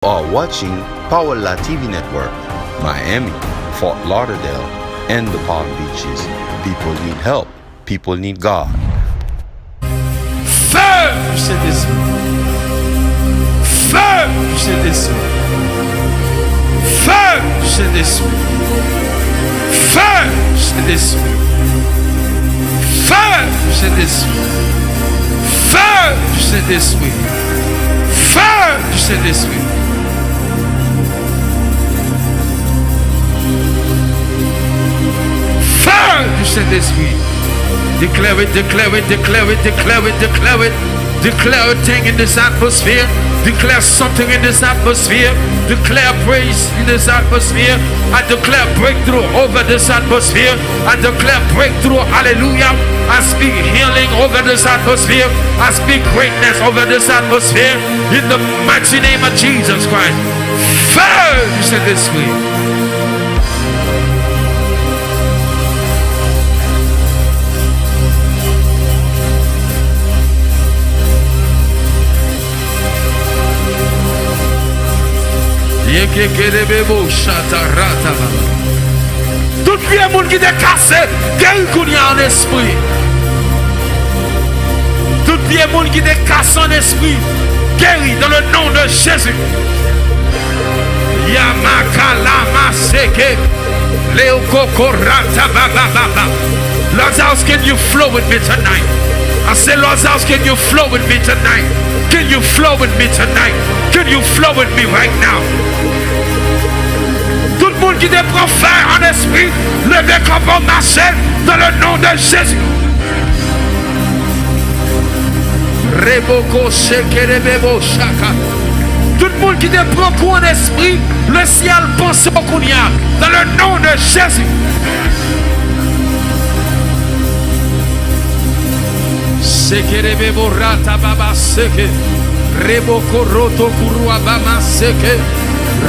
are watching Power TV Network, Miami, Fort Lauderdale, and the Palm Beaches. People need help. People need God. Feu du Saint-Esprit. Feu du Saint-Esprit. Feu du Saint-Esprit. Feu du Saint-Esprit. Feu du Saint-Esprit. Feu du Saint-Esprit. Feu du Saint-Esprit. Feu du Saint-Esprit. Declare it, declare it, declare it, declare it, declare it. Declare a thing in this atmosphere. Declare something in this atmosphere. Declare praise in this atmosphere. I declare breakthrough over this atmosphere. I declare breakthrough, hallelujah. I speak healing over this atmosphere. I speak greatness over this atmosphere. In the mighty name of Jesus Christ. Feu du Saint-Esprit. Tout le monde qui est cassé, guéri qu'on y a en esprit. Tout le monde qui est cassé en esprit, guéri dans le nom de Jésus. Yamakalama seke, leokoko rata baba. Lazarus, can you flow with me tonight? I said, Lazarus, can you flow with me tonight? Can you flow with me tonight? Can you flow with me right now? Tout le monde qui te prend faire en esprit, levez comme on marche dans le nom de Jésus. Reboko shekerebebo shaka. Tout le monde qui te prend coup en esprit, le ciel pense au Kounia dans le nom de Jésus. Sekerebebo rata baba seke. Reboko roto kurua bama seke.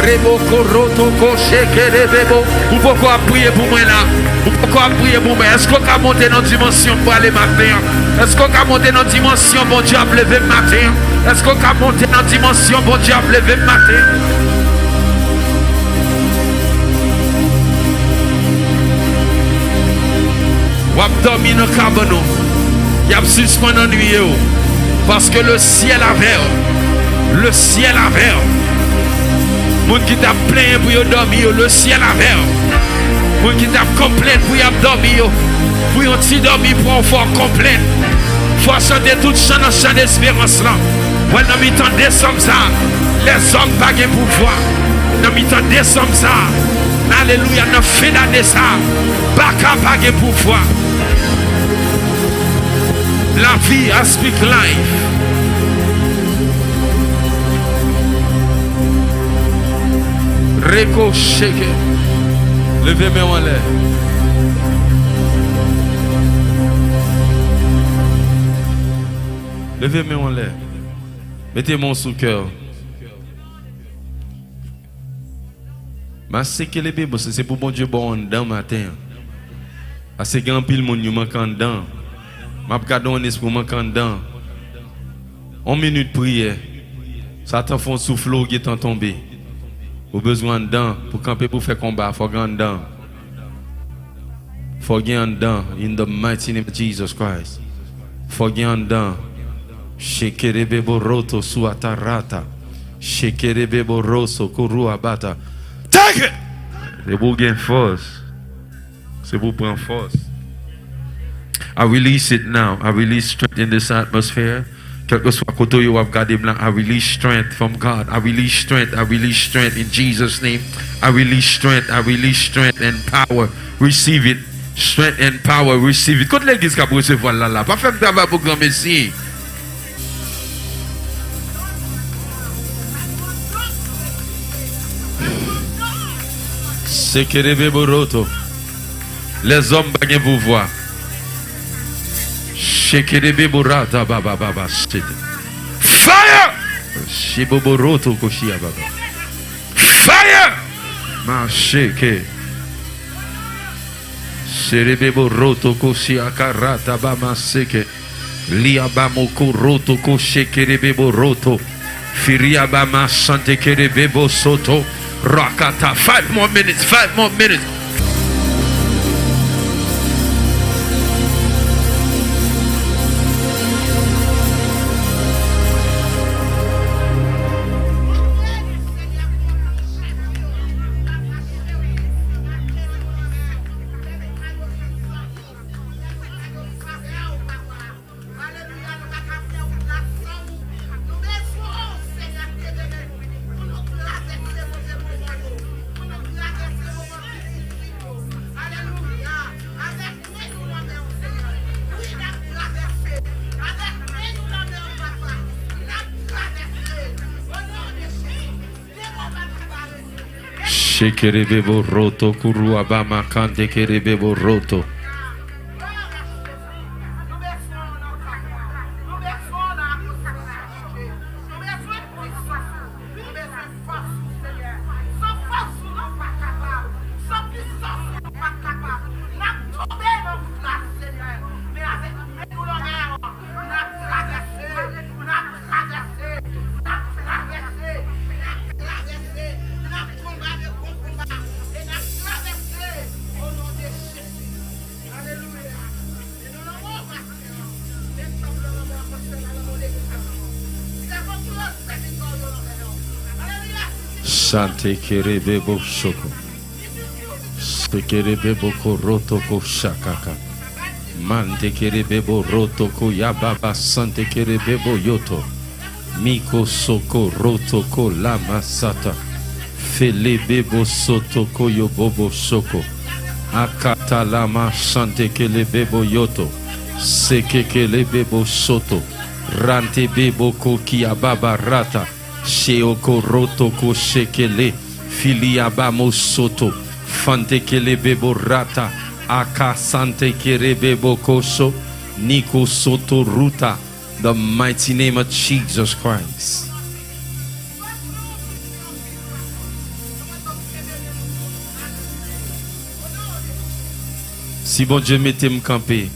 Reboko roto koche kerebebo. Ou pourquoi prier pour moi là? Ou pourquoi prier pour moi? Est-ce qu'on a monté dans dimension pour aller matin? Est-ce qu'on a monté dans dimension pour Dieu à lever matin? Est-ce qu'on a monté dans dimension pour Dieu à lever matin? Ou abdomen dans cabano. Il y a suspend ennuyé parce que le ciel a vert. Le ciel a vert. Moun qui t'a plein pour y dormir, le ciel a vert. Moun qui t'a complet pour y dormir, pour y petit dormir pour en faire complet. Faut chanter toute chant dans chant d'espérance là. Ouais, dans mi-temps décembre ça, les hommes pas de pouvoir. Dans mi-temps décembre ça, alléluia, dans fin d'année ça, pas capable de pouvoir. La vie, I speak life. Reko shake. Levez-moi en l'air. Levez-moi en l'air. Mettez-moi sous cœur. Mais c'est que les bébés, c'est pour bon Dieu bon dedans matin. Parce que grand pile monde nous manque en dedans. M'a gardé un esprit manquant dedans. 1 minute prière. Satan font souffle qui est tombé. Au besoin dedans pour camper pour faire combat, faut gagner dedans. Faut gagner dedans in the mighty name of Jesus Christ. Faut gagner dedans. Shekerebe boroto suatarata. Shekerebe boroso kuruabata. Take it. C'est pour gagner force. C'est pour prendre force. I release it now. I release strength in this atmosphere. Quel que soit côté où I've got him, I release strength from God. I release strength. I release strength in Jesus' name. I release strength. I release strength and power. Receive it. Strength and power. Receive it. Quand l'église qui a recevoir là là, pas faire travail pour grand messie. C'est que les boroto. Les hommes baguent vous voir. Shekerebe burata baba baba shit. Fire! Shiboboroto koshia baba. Fire! Ma sheke. Sherebe boroto koshia karata bama seke. Liabamo koroto koshekerebe boroto. Firiabama Sante Kerebebo Soto. Rakata. 5 more minutes. 5 more minutes. Shekerebebo roto kuruabama kante kerebebo roto. Sante kerebebo shoko. Sekerebebo koroto ko shakaka. Mante kerebebo roto ko yababa sante kerebebo yoto. Miko soko roto ko lama sata. Felebebo soto ko yobobo soko. Akata lama sante kelebebo yoto. Seke kelebebo soto. Rante bebo ko kiababa rata. Sheoko roto ko shekele. Filiabamo soto. Fante kelebebo rata. Aka sante kerebebo koso. Niko soto ruta. The mighty name of Jesus Christ. Si bon Dieu mette me camper,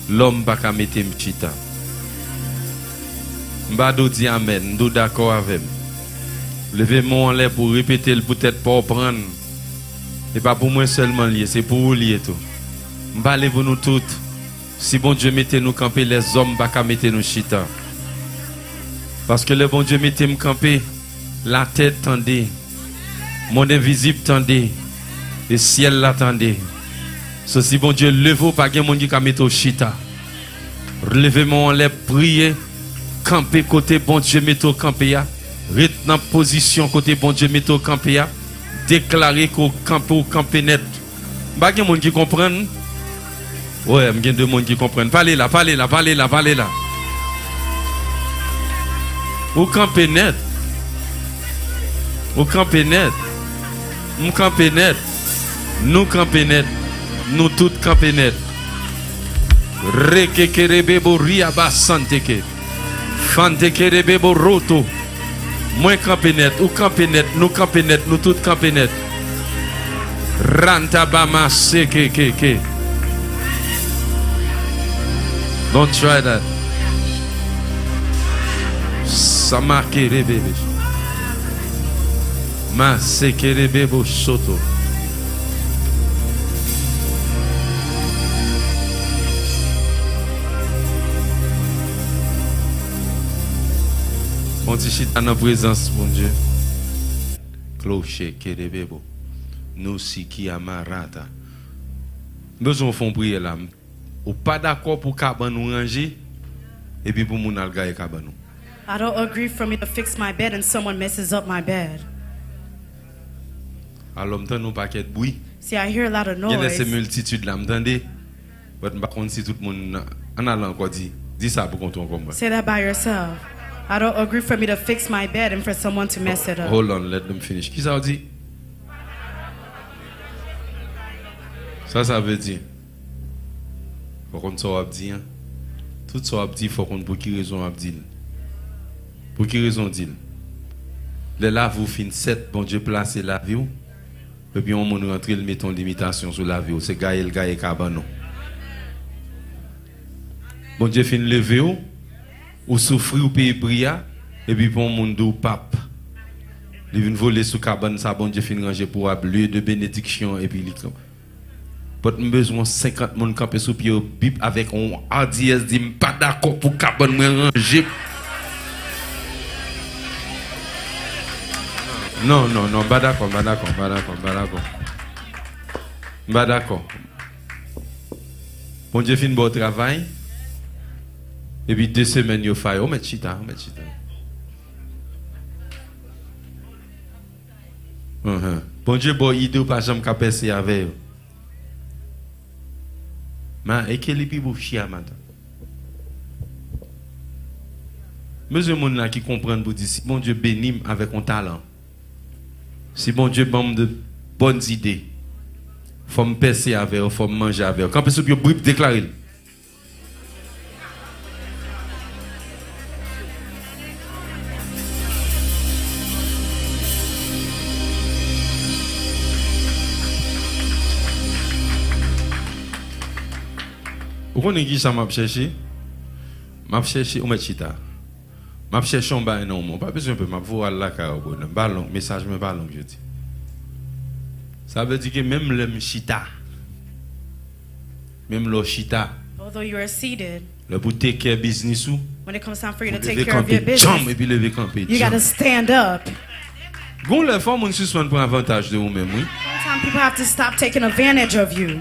l'homme pas qu'à mettre me chita. M'bado dit amen, nous d'accord avec. Levez-moi en l'air pour répéter le peut-être pour prendre. Et pas pour moi seulement lié, c'est pour vous lié tout. M'balez pour nous toutes. Si bon Dieu mette nous camper, les hommes pas qu'à mettre nous chita. Parce que le bon Dieu mette me camper, la tête tendée, mon invisible tendait, le ciel l'attendait. Si bon Dieu levez pas de monde qui a mis au chita. Relevez-moi en l'air, priez, camper côté bon Dieu met au camper, rete dans position côté bon Dieu met au camper, déclarer qu'au camper net. Pas de monde qui comprenne. Ouais, il y a deux monde qui comprennent. Parlez là. Au camper net. Au camper net. Nous camper net. Nous camper net. Nous tous camper net. Reke kerebebo riaba santeke. Fante kerebebo roto. Moi camper net. Ou camper net. Nous camper net. Nous tous camper net. Rantabama seke ke. Don't try that. Sama kerebebe. Ma se kerebebo soto. On dit chita dans présence, mon Dieu. Clocher, kerebebo. Nous si qui amarata. Besoin font prier là. Ou pas d'accord pour qu'aban nous ranger et puis pour mon alga et kabanou. I don't agree for me to fix my bed and someone messes up my bed. Alors m'entend nous paquet de bruit. See, I hear a lot of Il y a ces noise. multitudes là, m'entendez? Mais par contre si tout le monde en allant encore dit ça pour qu'on tombe comme moi. Say that by yourself. I don't agree for me to fix my bed and for someone to mess it up. Hold on, let them finish. Qui ça dit? Ça veut dire. Faut qu'on soit abdi. Tout ça abdi, faut qu'on pour qui raison abdi. Pour qui raison dit? Les là vous fin 7, bon Dieu placer la vie. Et puis on monte rentrer le metton limitation sur la vie. C'est gaël cabanon. Bon Dieu fin lever ou souffrir ou payer bria Et puis pour mon dos pape. Il vient voler sous cabane, ça bon Dieu fin ranger pour lieu de bénédiction et puis il pas besoin 50 monde camper sous pied bip avec un RDS dit pas d'accord pour cabane moi ranger. Non, pas d'accord. Pas d'accord. Bon Dieu fin bon travail. Et puis 2 semaines yo fait, on met chita. Bon Dieu bon idée pas jamais ka passer avec. Mais équilibre pour chia matin. Monsieur moun là qui comprend pour dire si bon Dieu bénit avec un talent. Si bon Dieu donne de bonnes idées. Faut me passer avec, faut me manger avec. Quand personne peut déclarer. Vous connaissez qui ça m'a cherché? M'a cherché ou chita. M'a cherché un bain non, pas besoin de m'a voir là car ballon message mais ballon je dis. Ça veut dire que même le chita. Même le chita. Although you are seated, le pour take care business ou when it comes time for you to take care of your business, et puis lever camper. you got to stand up. Gon le fois mon suspend pour avantage de vous même oui. Sometimes people have to stop taking advantage of you.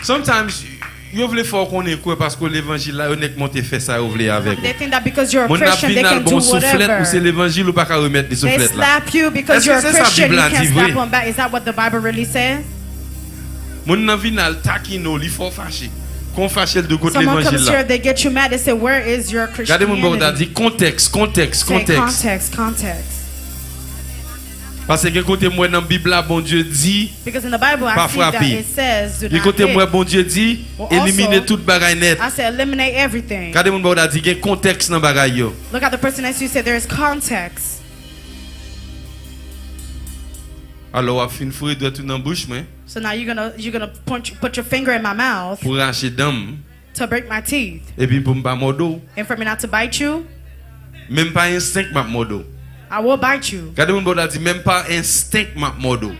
Sometimes you voulez faire qu'on est quoi parce que l'évangile là honnêtement t'es fait ça vous voulez avec. They think that because you're a Mon Christian they can do bon soufflette ou c'est whatever. l'évangile ou pas qu'à remettre des They soufflettes là. slap you because Est-ce you're a que c'est ça Christian. Bible You a can't dit slap vrai? one back. Is that what the Bible really says? Mon nan vinal takino li faut fâcher. Qu'on fâche de côté Someone l'évangile comes here, là. they get you mad. They say, "Where is your Regardez mon bon Christianity?" dit contexte. Say context. Parce que côté moi dans Bible là bon Dieu dit Because in the Bible, pas I see that frapper. it says, "Do Du not côté hit." moi bon Dieu dit Well, éliminer also, toute bagaille net. I say, eliminate everything. Regardez mon bon dit qu'il y a contexte dans bagaille yo. Look at the person next to you. Say, there is context. Alors on fin fouet doit tout dans bouche moi So now you're gonna put your finger in my mouth pour arracher dame to break my teeth, et puis pour me pas modo. and for me not to bite you, Même pas instinct m'a modo. I will bite you. Regardez mon bon dit même pas instinct m'a modo.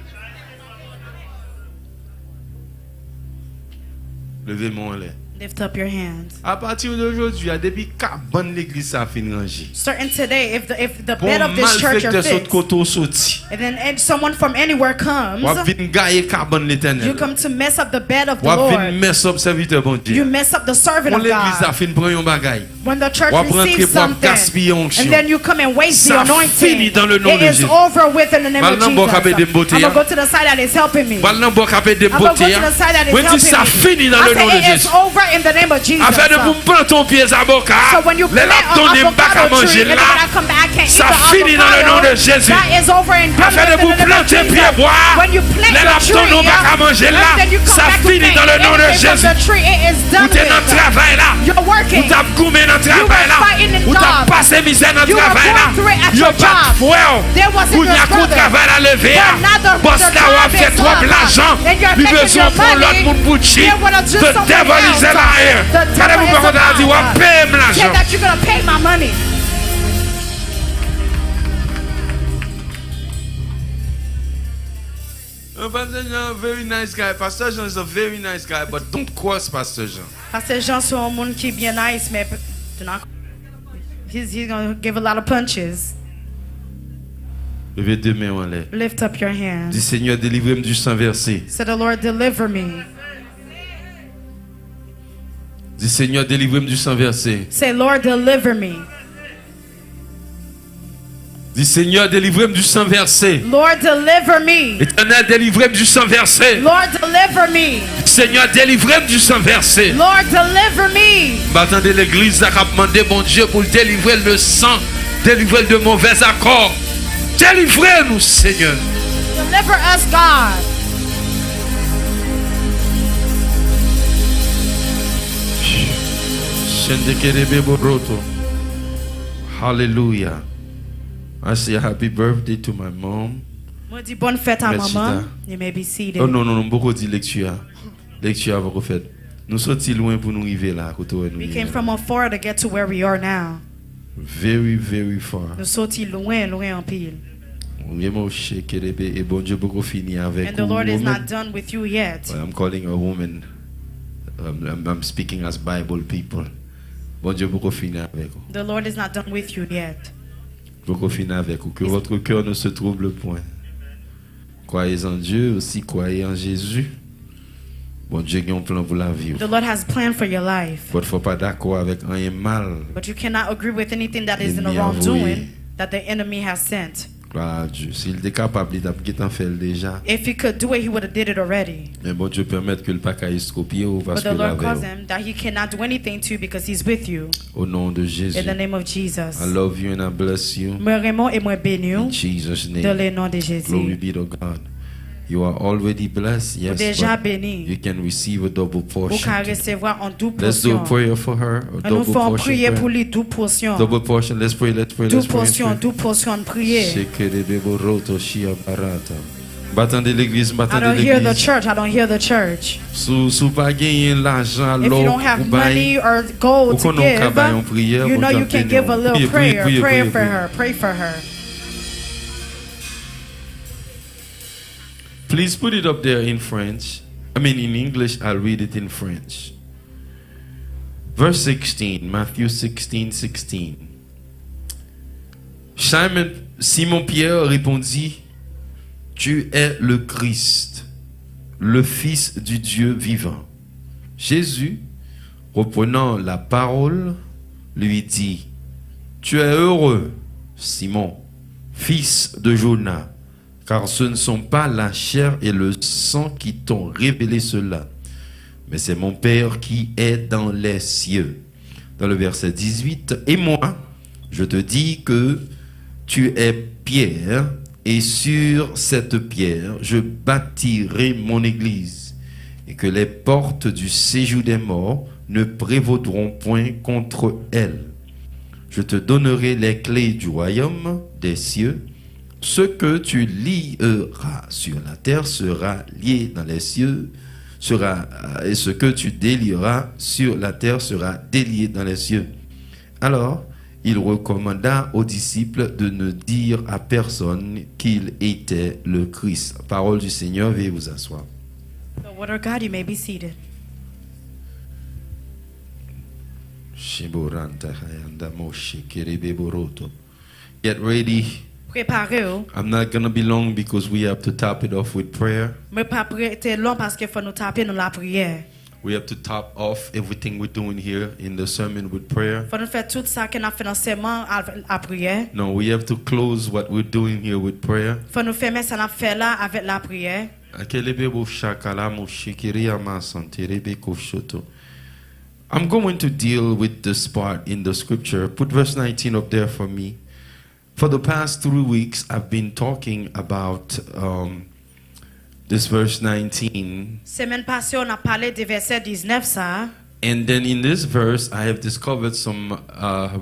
Levez mon l'air. Lift up your hands. À partir d'aujourd'hui, depuis cabane l'église ça fin ranger. Starting today, if the Bon bed of this church are malfaiteur saute fixed, côté sorti. and then someone from anywhere comes, Ou vinn gailler cabane you l'éternel. come to mess up the bed of the Ou vinn Lord. mess up serviteur bon You Dieu. mess up the servant Quand of l'église a God. fin prend un bagage. When the church Ou rentrer receives pour something, gaspiller onction. and then you come and waste the Ça anointing, finit dans le nom it de is Jésus. over with in the name of Maintenant, bon capé de Jesus. beauté, I'm hein. gonna go to the side that is helping me. Balnan bon capé de I'm gonna go beauté. to the side that is When helping tu ça me. finit dans I le nom de say it is Jésus. over in the name of Jesus. Afin de vous prendre ton pied à boca. So when you Les plant laptons an n'est pas qu'à avocado manger tree, and then when I là. come back, I can't eat Ça the finit dans le nom avocado. de Jésus. That is over in Afin de vous planter pied bois. When you plant Les the laptons tree, n'ont pas qu'à manger là. and then you come Ça back finit with dans le nom de anything from Jésus. the tree, it is Vous done êtes dans le with. travail là. You're working. Vous t'avez goumé dans le travail là. fighting in Vous t'avez job. passé misère dans le You were travail là. going through it at Vous your pas job. de frère. There wasn't Vous your n'y a qu'un brother. travail à lever. But now the Boss là, job on fait is trop up. de l'argent. And you're Il making besoin your pour l'autre money. pour boucher. You wanna do The something devil else. is a liar. The Quand devil vous is a parlez, dit, on liar. paye Say l'argent. that you're gonna pay my money. Pastor Jean, very nice guy. Pastor Jean is a very nice guy, but don't cross Pastor Jean. Pasteur Jean, c'est un monde qui est bien nice, mais do not. He's gonna give a lot of punches. Levez deux mains en l'air. Lift up your hands. Dis Seigneur, délivrez-moi du sang versé. Say, the Lord, deliver me. Dis Seigneur, délivrez-moi du sang versé. Say, Lord, deliver me. Dis Seigneur, délivrez-moi du sang versé. Lord, deliver me. Éternel, délivrez-moi du sang versé. Lord, deliver me. Seigneur, délivrez-moi du sang versé. Lord, deliver me. Attendez l'église a demandé mon Dieu pour délivrer le sang, délivrer de mauvais accords. Délivrez-nous, Seigneur. Deliver us, God. Hallelujah. I say happy birthday to my mom. Moi, dis bonne fête à Merci, maman. Ta. You may be seated. Oh non, beaucoup de lecture. Lecture avant qu'on fait. Nous sommes loin pour nous arriver là. We came from afar to get to where we are now. Very, very far. Nous sortis loin, loin en pile. Et bon Dieu beaucoup fini avec And the Lord is woman. not done with you yet. Well, I'm calling a woman. I'm speaking as Bible people. Bon Dieu beaucoup fini avec vous. The Lord is not done with you yet. Beaucoup fini avec vous. Que votre cœur ne se trouble point. Croyez en Dieu, aussi croyez en Jésus. Bon Dieu a un plan pour la vie. The Lord has planned for your life. Il ne faut pas d'accord avec rien mal. But you cannot agree with anything that is in the Ennemi wrongdoing envoyé. that the enemy has sent. Gloire à Dieu. S'il était capable, il a fait déjà. If he could do it, he would have did it already. Mais bon Dieu permet que le pas qu'à estropier ou parce But que the la Lord calls veille. him that he cannot do anything to because he's with you. Au nom de Jésus. In the name of Jesus. I love you and I bless you. Moi Raymond et moi bénis In Jesus' dans name. le nom de Glory Jésus. be to God. You are already blessed. Vous Yes. déjà But béni. you can receive a double Vous portion. pouvez recevoir en double Let's do a portion. prayer for her. A Nous double faisons portion. prier pour prayer. lui, double portion. Double portion. Let's pray. Let's pray. Let's Double portion, pray. double portion de prière. Battez l'église, I battez don't hear the l'église. church. I don't hear the church. Sous pas gagner l'argent, If you l'or, don't have ou bail. money or gold Ou to qu'on a bail en give, prière, you bon know Dieu you can béni. give a little Priez, priez, prayer. priez, Pray priez, for priez. her. Pray for her. Please put it up there in French. I mean in English, I'll read it in French. Verse 16, Matthew 16, 16. Simon Pierre répondit, tu es le Christ, le Fils du Dieu vivant. Jésus, reprenant la parole, lui dit, tu es heureux, Simon, fils de Jonas, car ce ne sont pas la chair et le sang qui t'ont révélé cela, mais c'est mon Père qui est dans les cieux. Dans le verset 18, et moi, je te dis que tu es Pierre, et sur cette pierre, je bâtirai mon église, et que les portes du séjour des morts ne prévaudront point contre elle. Je te donnerai les clés du royaume des cieux. Ce que tu lieras sur la terre sera lié dans les cieux, et ce que tu délieras sur la terre sera délié dans les cieux. Alors, il recommanda aux disciples de ne dire à personne qu'il était le Christ. Parole du Seigneur, veuillez vous asseoir. So, what are God? You may be seated. Get ready. Préparez-vous. I'm not going to be long because we have to top it off with prayer. Mais pas prêter long parce qu'il faut nous taper dans la prière. We have to top off everything we're doing here in the sermon with prayer. Faut nous faire tout ça qu'on a fait dans le serment à prière. No, we have to close what we're doing here with prayer. Faut nous fermer ça n'a fait là avec la prière. I'm going to deal with this part in the scripture. Put verse 19 up there for me. For the past 3 weeks, I've been talking about this verse 19. Semaine passée, on a parlé du verset 19 ça. And then in this verse, I have discovered some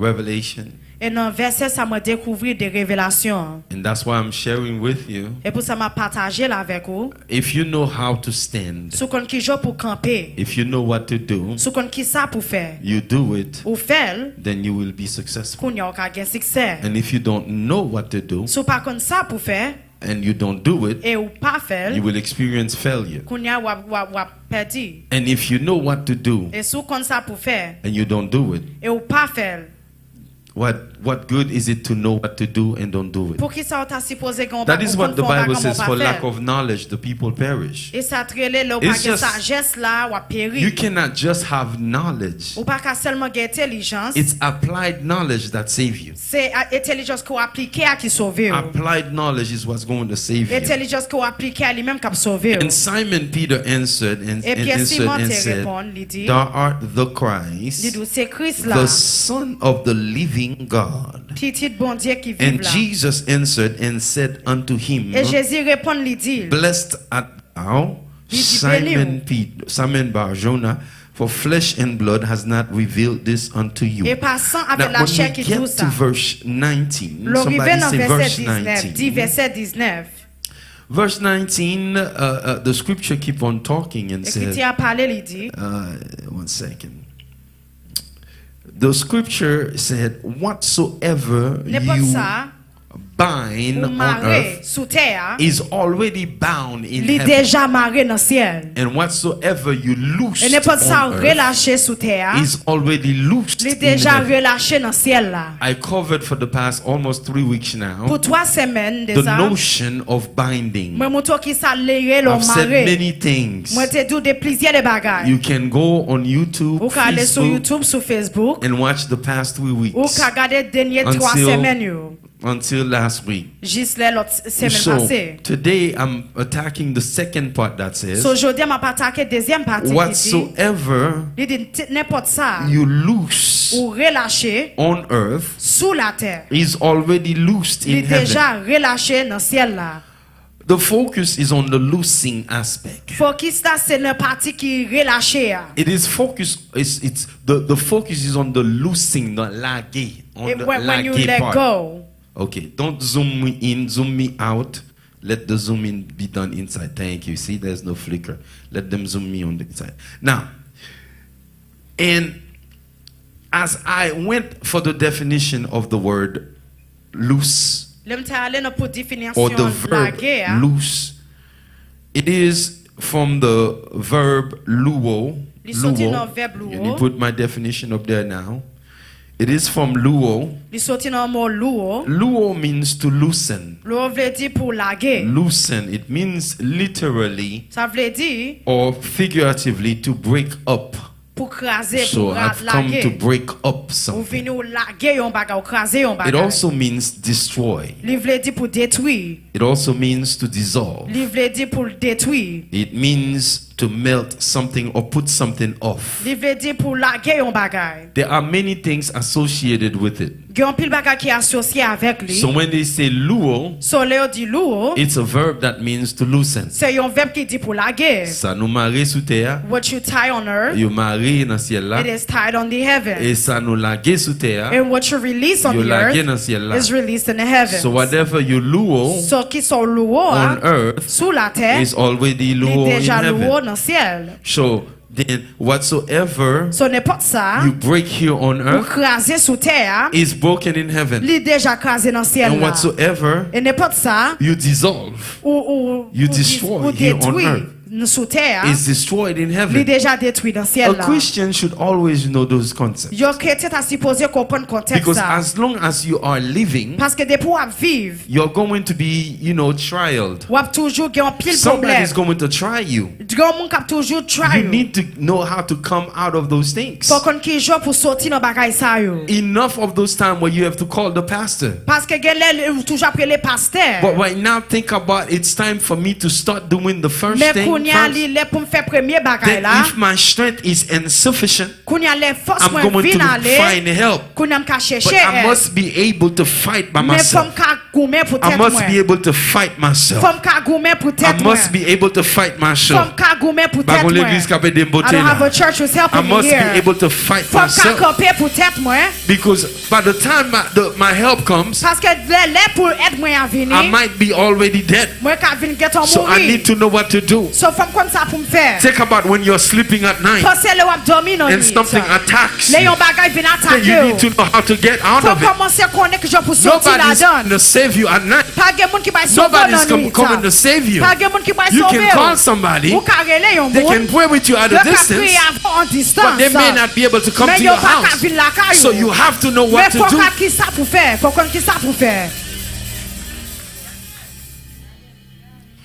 revelation. Et dans le verset, ça m'a découvert des révélations. And that's why I'm sharing with you. Et pour ça, m'a partagé là avec vous. If you know how to stand, Sous qu'on qui joue pour camper. if you know what to do, Sous qu'on qui ça pour faire. you do it, Ou faire, then you will be successful. qu'on y a aucun succès. And if you don't know what to do, Sous pas qu'on ça pour faire. and you don't do it, Et ou pas faire. you will experience failure. Qu'on y a ou perdu. And if you know what to do, Et sous qu'on ça pour faire. and you don't do it, Et ou pas faire. what good is it to know what to do and don't do it? Pour qui ça on t'a supposé qu'on That is what the Bible says, for lack faire. of knowledge, the people perish. Et ça trélé là ou It's pas que just- sagesse là ou péri. You cannot just have knowledge. Ou pas qu'à seulement gagner intelligence. It's applied knowledge that saves you. C'est intelligence qu'on applique à qui sauve. Applied knowledge is what's going to save you. Intelligence qu'on applique à lui-même qui sauve. And Simon Peter answered and, Et puis Simon te said, répond, il dit, Thou art the il Christ, dit c'est Christ là, the Son of the living God. petit bon Dieu qui vit And là. Jesus answered and said unto him, Et Jésus répond, il dit, Blessed art thou, Dit, Simon Peter, Simon Bar Jonah, for flesh and blood has not revealed this unto you. et passant avec Now, la when chair we qui get tout to ça. verse 19, L'arrivée somebody dans say verset verse 19, dit 19. verset 19. Verse 19, the scripture keep on talking and Et qui says, a parlé, il dit, one second. The scripture said, whatsoever N'importe you ça, bind ou on maré earth sous terre, is already bound in li heaven. déjà maré dans le ciel. And whatsoever you loose Et n'importe ça on earth relâché sous terre, is already loosed li in déjà heaven. relâché dans le ciel là. I covered for the past almost 3 weeks now Pour 3 semaines the déjà, notion of binding. moi montre qui ça léré l'on I've said maré. many things. Moi te dit des plusieurs de bagages. You can go on YouTube, Ou ka aller sur Facebook, YouTube, sur Facebook, and watch the past 3 weeks ou ka regarder dernier 3 Until- semaines yo. until last week. Juste l'autre semaine So passée. today I'm attacking the second part that says, So aujourd'hui m'a pas attaqué deuxième partie qui dit, whatsoever il dit n'importe ça you loose ou relâché on earth sous la terre. is already loosed Il in est heaven. déjà relâché dans le ciel là. The focus is on the loosing aspect. Focus là c'est la partie qui relâché là. It is focus. It's the focus is on the loosing, the lagé, on And the when you lagé let part. go, Okay, don't zoom me in, zoom me out. Let the zoom in be done inside. Thank you. See, there's no flicker. Let them zoom me on the side. Now, and as I went for the definition of the word loose, l'aime ta aller pour définition or the la verb guerre. loose, it is from the verb luo. Li sorti dans Luo. verbe Let me luo. put my definition up there now. It is from luo. Li sorti dans mot luo. Luo means to loosen. Luo veut dire pour laguer. Loosen. It means literally Ça veut dire or figuratively to break up. pour craser, So pour I've come to laguer. break up Ou something. venir ou laguer yon bagay, ou craser yon It bagay. also means destroy. Li veut dire pour détruire. It also means to dissolve. Li veut dire pour détruire. It means to melt something or put something off. Li veut dire pour laguer yon bagay. There are many things associated with it. Gen pile bagay qui est associé avec lui. So when they say luo, So le dit luo, it's a verb that means to loosen. c'est yon verbe qui dit pour laguer. Ça nous marre sous terre, What you tie on earth, you marre dans ciel là, it is tied on the heaven. et ça nous lague sous terre, And what you release on you the lague earth dans ciel là. is released in the heavens. So whatever you luo So qui sont luo on earth sous la terre, is already li luo in déjà luo heaven. dans le ciel. So then whatsoever So n'importe ça, you break here on ou earth craser sous terre, is broken in heaven. li déjà crasé dans le ciel And là. whatsoever Et n'importe ça, you dissolve ou You destroy here on détruit earth. sous terre, is destroyed in li heaven. déjà détruit dans le A ciel là. Christian should always know those concepts. Yo chrétien t'a supposé comprendre contexte Because ça. as long as you are living, Parce que depuis ou vivre, you're going to be, trialed. ou toujours gen pile Somebody's problème. going to try you. Gen moun k'ap toujours try You you. need to know how to come out of those things. Faut qu'on ki jour pour sortir dans bagay sa yo. Enough of those times where you have to call the pastor. Parce que gen lè ou toujours après les pasteurs. But right now, think about it's time for me to start doing the first Mais thing kounya first. li lè pour me faire premier bagay Then là. if my strength is insufficient, Kounya lè force I'm moi going vin to aller. find help. Kounya m'ka But chercher. I must be able to fight by Mais faut myself. m'ka goumer pour I tête must moi. be able to fight myself. Faut m'ka goumer pour I tête moi. must be able to fight Faut myself. m'ka goumer pour Bagon tête moi. l'église qui a fait des beautés I don't have là. a church who's I helping me must be here. able to fight Faut m'ka myself. camper pour tête moi. Because by the time my help comes, Parce que lè pour aide moi à venir. I might be already dead. Moi ka vin get on So I mourir. need to know what to do. So faut comme ça pour me faire. Think about when you're sleeping at night Pensez le wap dormi non and something attacks Le you. yon bagay vin Then you need to atake know how to get out Faut of it. commencer connaître que je pour sortir la Nobody's donne. going to save you at night. Pas gen moun ki bay sauver Nobody's nan nuit. coming to save you. Pas gen moun ki bay You can sauver. call somebody. Ou ka rele yon They can moun. pray with you at Yo a ka distance, priye avon en but distance. they may not be able to come Mais to yo your pa ka house. vin la ka yo. So you have to know what Mais to faut do. ka ki sa pou faire. Faut kon ki sa pou faire.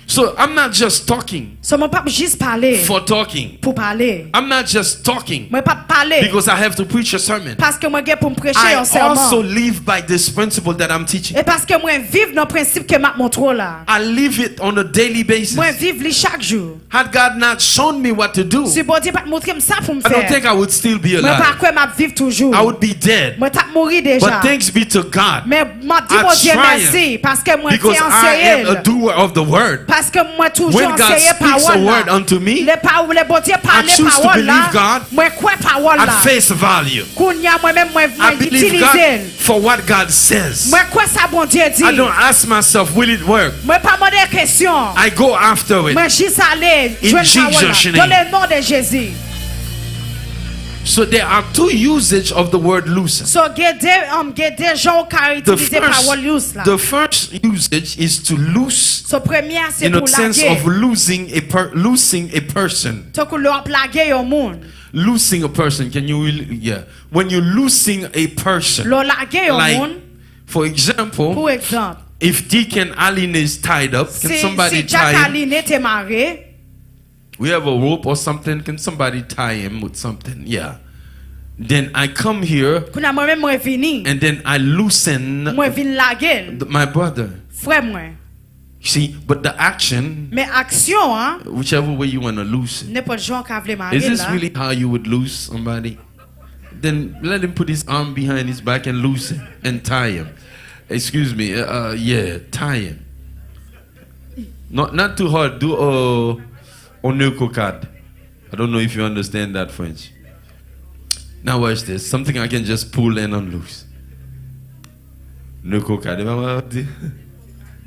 So I'm not just talking So mon pa juste parler for talking. pour parler. I'm not just talking Moi pa parler because I have to preach a sermon. parce que moi gen pour me prêcher I un sermon. also live by this principle that I'm teaching. Et parce que moi vive dans principe que m'a montre là. I live it on a daily basis. Moi vive li chaque jour. Had God not shown me what to do, Si bon Dieu pas montrer me ça pour me I don't think faire. I would still be Moi pas alive. quoi m'a vivre toujours. I would be dead. Moi t'a mourir déjà. But thanks be to God Mais m'a dit I mon Dieu try merci parce que moi because t'ai I am a enseigné. doer of the word. Parce que moi toujours When God enseigné speaks a parole word là. unto me, Les paroles les bon Dieu parler choose to parole believe là. God Moi quoi parole là. at face value. Kounya moi même moi I believe God utiliser. for what God says. Moi quoi ça bon Dieu dit. I don't ask myself, will it work? Moi pas demander question. I go after it. Moi juste aller In joindre parole Jesus' là. Dans name. le nom de Jésus. So there are two usage of the word loosen. So get des gens qui utilisent parole loose là. The first usage is to loose, So première c'est in a pour sense laguer. of loosing a person. So que l'on laguer au monde. Loosing a person. Can you yeah? When you're loosing a person, L'on laguer au like monde. for example, Pour exemple, if Deacon Aline is tied up, can somebody si tie him? Jacqueline était mariée, We have a rope or something. Can somebody tie him with something? Yeah. Then I come here qu'on a moi-même moi vini, and then I loosen moi vinn laguer, my brother. frère moi. See, but the action, Mais action hein, whichever way you want to loosen. n'importe gens qui veulent Is marier this là. really how you would loose somebody? Then let him put his arm behind his back and loosen and tie him. Excuse me. Yeah, tie him. Not too hard. Do onekokad. I don't know if you understand that French. Now watch this. Something I can just pull and unloose. Nekokad.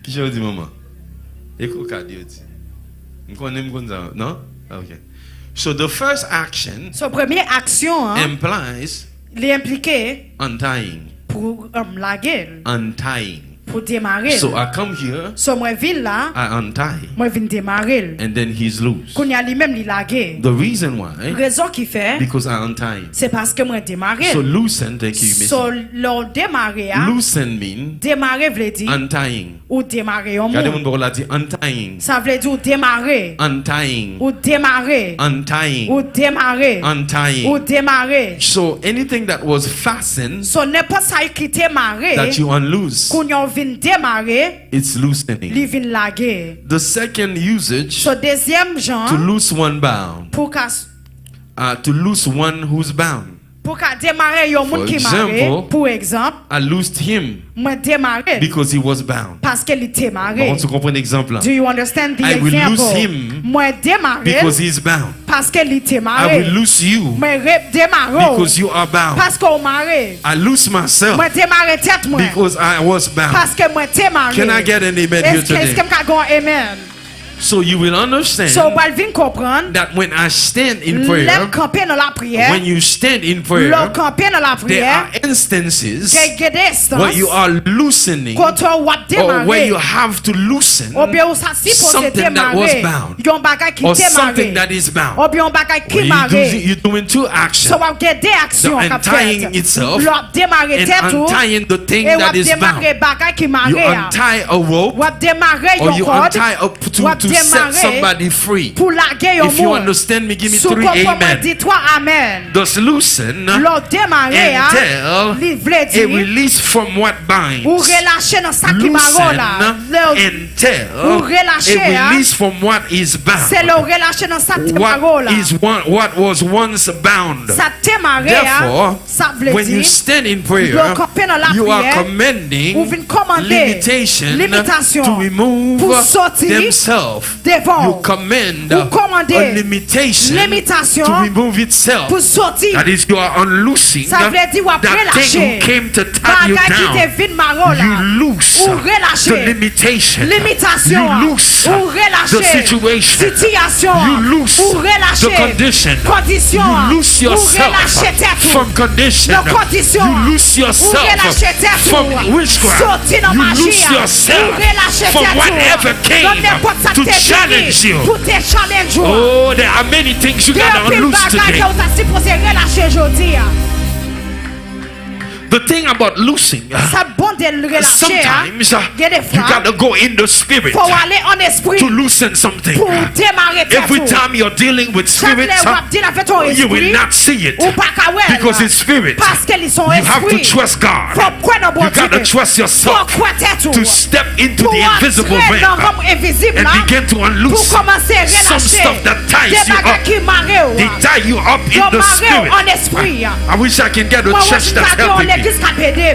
Kisha di mama. Ekokad yoti. No? Okay. So the first action So première action hein, implies les impliquer untying. pour laguer, Untying. pour démarrer. So I come here, So moi vinn là, I untie, moi vinn démarrer. and then he's loose. Qu'on y a lui-même li laguer. The reason why, Raison qui fait, because I untie him. c'est parce que moi démarrer. So loosen, thank you, Miss. So l'on démarrer hein, Loosen mean démarrer veut dire untying. ou démarrer au Regardez monde. mon bord dit untying, Ça veut dire ou démarrer, untying, ou démarrer, untying, ou démarrer, ou untying. démarrer. So anything that was fastened So n'importe ça qui démarrer, that you unloose, qu'on y vinn démarrer, it's loosening. li vinn laguer. The second usage, So deuxième genre to loose one bound, pour qu'à to loose one who's bound. démarrer yon For moun qui marre. example, Pour exemple, I loosed him moi démarrer because he was bound. parce que il était Par marré. contre, tu comprends l'exemple là? Do you understand the I will example? lose him Moi démarrer Because he's bound. parce que il était I marré. will loose you Moi démarrer because you are bound. parce qu'on marré. I loose myself Moi démarrer tête moi because I was bound. parce que moi démarrer. Can I get an amen here Est-ce today? que m'ka gon amen? So you will understand So Balvin comprendre that when I stand in l'homme prayer, camper dans la prière, when you stand in l'homme prayer, camper dans la there are prière, instances qu'il y a des instances where you are loosening quand on va or where you démarrer. have to loosen Ou bien ou ça si pour something that was démarrer, bound yon bagay qui or something démarrer. that is bound. Ou bien yon bagay qui Where marrer. you're doing two actions. So on get des actions The qu'a untying fait. itself L'on démarrer and tête ou untying the thing et that on is démarrer bound. bagay qui You marrer. untie a rope Ou démarrer or yon you corde untie up to set démarrer somebody free. pour laguer yon If you monde. understand me, give me Sous 3 comprend amen. dit toi amen. Thus loosen L'on démarrer entail li vle a dire release from what binds. ou relâcher dans ça qui Loosen marre là. entail Ou relâcher, a release from what is C'est le bound. relâcher dans ça qui marre là. What was once bound. Ça démarrer Therefore, ça veut when you dire stand in prayer, l'on camper dans la you are prière, commanding ou vient commander limitation to remove pour sortir themselves. devant. You command Ou commander a limitation limitation to remove itself. pour sortir. That is, you are unloosing Ça veut dire ou that thing relâcher. who came to tie you Bagay qui down. te vide marron là. You loose Ou relâcher. the limitation. Limitation. You loose Ou relâcher. the situation. Situation. You loose Ou relâcher. the condition. Condition. You loose Ou relâcher yourself tête. from condition. No condition. You loose Ou yourself relâcher tête. from witchcraft. Sorti dans You magie. loose Ou yourself relâcher from tête. whatever came Dans n'importe ça to t'es challenge venu. you. Pour te challenge. Oh, there are many things you Il y a gotta un unloose bagage today. que vous avez supposé relâcher aujourd'hui. The thing about loosing, Ça bon de le relâcher. sometimes Il y a des you fois. gotta go in the spirit Faut aller en esprit. to loosen something. Pour démarrer tête. Every time you're dealing with Chaque spirits, fois que tu avec ton you will esprit. not see it Ou pas qu'à ouais, because là. it's spirit. Parce qu'ils sont You have to esprit. trust God. Faut croire dans bon You gotta Dieu. trust Faut yourself croire tête. to step into Pour the invisible entrer dans le realm monde invisible là. and begin to Pour unloose commencer à some relâcher. stuff that ties Des you bagages up. qui marrent. They tie you up in the spirit. En esprit. I wish I can get a Moi, church je that's suis en helping me. l'église capédée.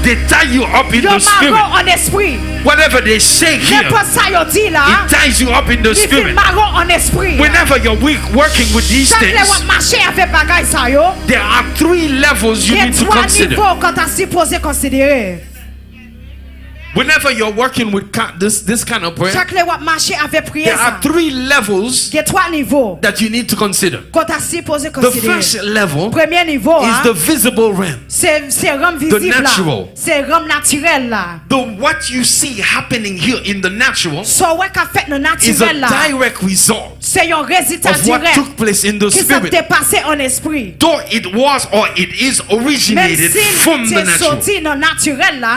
They tie you up in Yo the spirit. marrant en esprit. Whatever they say here, N'importe ça yo dit là. it ties you up in the Il fait spirit. marrant en esprit. Whenever you're working with these Chaque fois things, que marcher avec bagaille ça yo. there are 3 levels you Il y a need to 3 consider. niveaux quand tu supposé considérer. Whenever you're working with this kind of prayer, Chaque fois que marcher avec prière, there are 3 levels il y a 3 niveaux that you need to consider. qu'on t'a supposé The considérer. first level Premier niveau, is the visible realm. c'est rame visible là. natural. C'est rame naturel là. What you see happening here in the natural So ouais qu'a fait le is a naturel là. direct result C'est un résultat of what direct took place in the qui s'est spirit. dépassé en esprit. Though it was or it is Même originated si from the c'est natural. sorti dans le naturel là,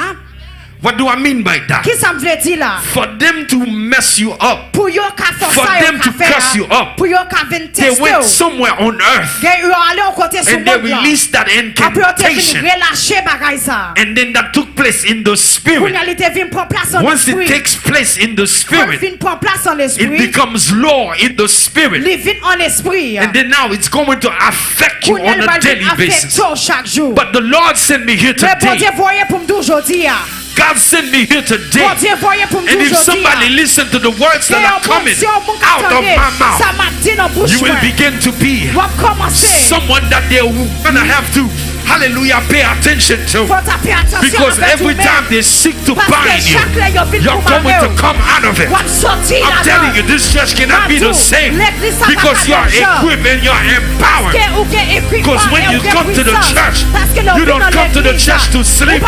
What do I mean by that? qui ça me veut dire là? For them to mess you up, Pour yo qu'a fait For ça, them yo to qu'a fait curse you là. up, Pour yo qu'a venir they tester. went somewhere on earth Ils sont allés au côté sur and they monde là. released that Après ils sont incantation, relâché bagay ça. and then that took place in the Pour spirit. y aller te vinn prendre place en Once it esprit. takes place in the Quand spirit, vinn prendre place en it esprit, becomes law in the spirit, il vinn en esprit. and then now it's going to affect you Pour y aller on a daily basis. affecter chaque jour. But the Lord sent me here Mais bon today. Dieu voyez pour me dire aujourd'hui. God sent me here today. Bon Dieu voyez pour me dire And if aujourd'hui. somebody listen to the words that are coming out of my mouth, ça m'a dit dans bouche you will moi. begin to be Va commencer. someone that they're gonna have to, hallelujah, pay attention to. Faut taper attention Because avec every vous-même. time they seek to Parce que bind you, chaque là, yo vinn you're pour going m'amener. to come out of it. Va sortir I'm là-dedans. telling you, this church cannot be the same because you're equipped and you're empowered. Because when you come to the church, you don't come to the church to sleep,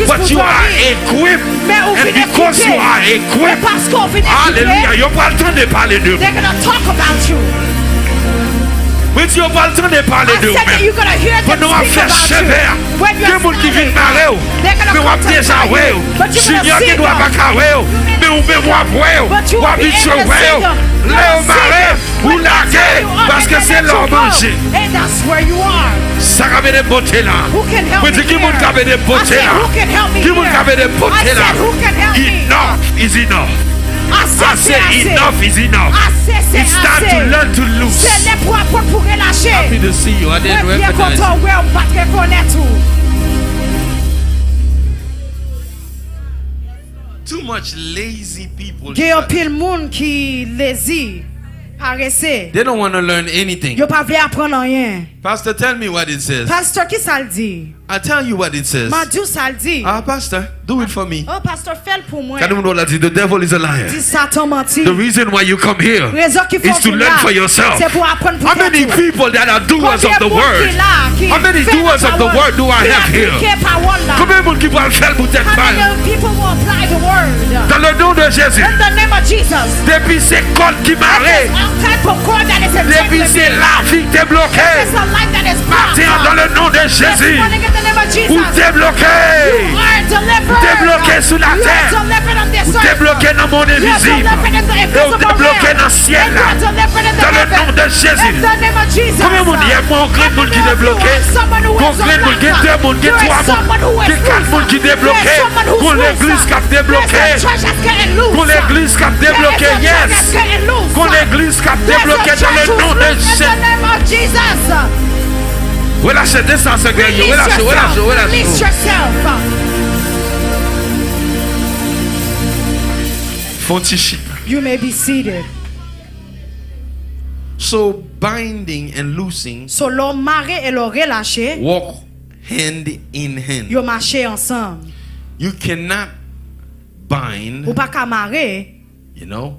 but you are equipped. And because you are equipped, hallelujah, you're pas le temps de parler de they're gonna talk about you. mais tu n'as pas le temps de parler I de said that you're gonna hear them nous speak faire about you. sévère. When Il y a you're des gens qui viennent smiling, marrer. they're gonna Mais on come to déjà tell ouais. you. But you're Junior gonna qui see doit them. pas carrer. Mais on peut voir ouais. But you Ou will be habitué able to ouais. see them. You're Léo gonna see marrer them. ou When they laguer tell you, parce que and c'est then leur let you go. manger. And that's where you are. Ça avait des beautés là. Who can help Mais me c'est qui here? monde qui avait des I beautés said, là. who can help me Qui monde here? qui avait des I beautés là. said, who can help me? Enough is enough. I said assez. enough is enough. Assez, c'est It's time assez. to learn to lose. C'est les points pour relâcher. Happy to see you. I didn't Ouais, bien recognize content, you. ouais, on va te reconnaître tout. Too much lazy people. Il y a un pile monde qui lazy, paresseux. They don't want to learn anything. Yo pas voulu apprendre rien. Pastor, tell me what it says. Pasteur, qui ça le dit? I tell you what it says. M'a dit ça le dit. Ah, Pastor, do it for me. Oh, pasteur, fais-le pour moi. Can you know that the devil is a liar? Dis Satan menti. The reason why you come here Raison qu'il faut is to learn for yourself. C'est pour apprendre pour How many toi. people that are doers of the Combien word? qui là, qui How many fait doers la of the parole, word do I qui have here? applique parole là? Combien de monde qui va faire pour tête How balle? many people will apply the word? Dans le nom de Jésus. In the name of Jesus. Depuis ces cordes qui m'arrêtent. All type of cord that is Depuis c'est la vie qui est bloquée. It's a life that is Maintenant dans le nom de This Jésus. morning in the name of Jesus. Ou t'es bloqué. You are delivered. T'es bloqué sous la You terre. are delivered on this Ou earth. t'es bloqué dans le monde You are invisible. delivered in the Et ou invisible t'es bloqué realm. dans le ciel And you là. are delivered in the Dans le heaven. nom de Jésus. In the name of Jesus. Combien de monde il y a mon grand monde qui est bloqué? Mon grand monde qui est deux monde qui est trois monde. Qui est quatre monde qui est débloqué. Pour l'église qui a débloqué. Pour l'église qui a débloqué. Yes. Pour l'église qui a débloqué dans le nom de Jésus. In the name of Jesus. Relâchez, descends ce gars. Release yourself. Release yourself. Fontichi. You may be seated. So binding and loosing So l'homme maré et le relâché, walk hand in hand. yo marché ensemble. You cannot bind, Ou pas qu'à marrer, you know,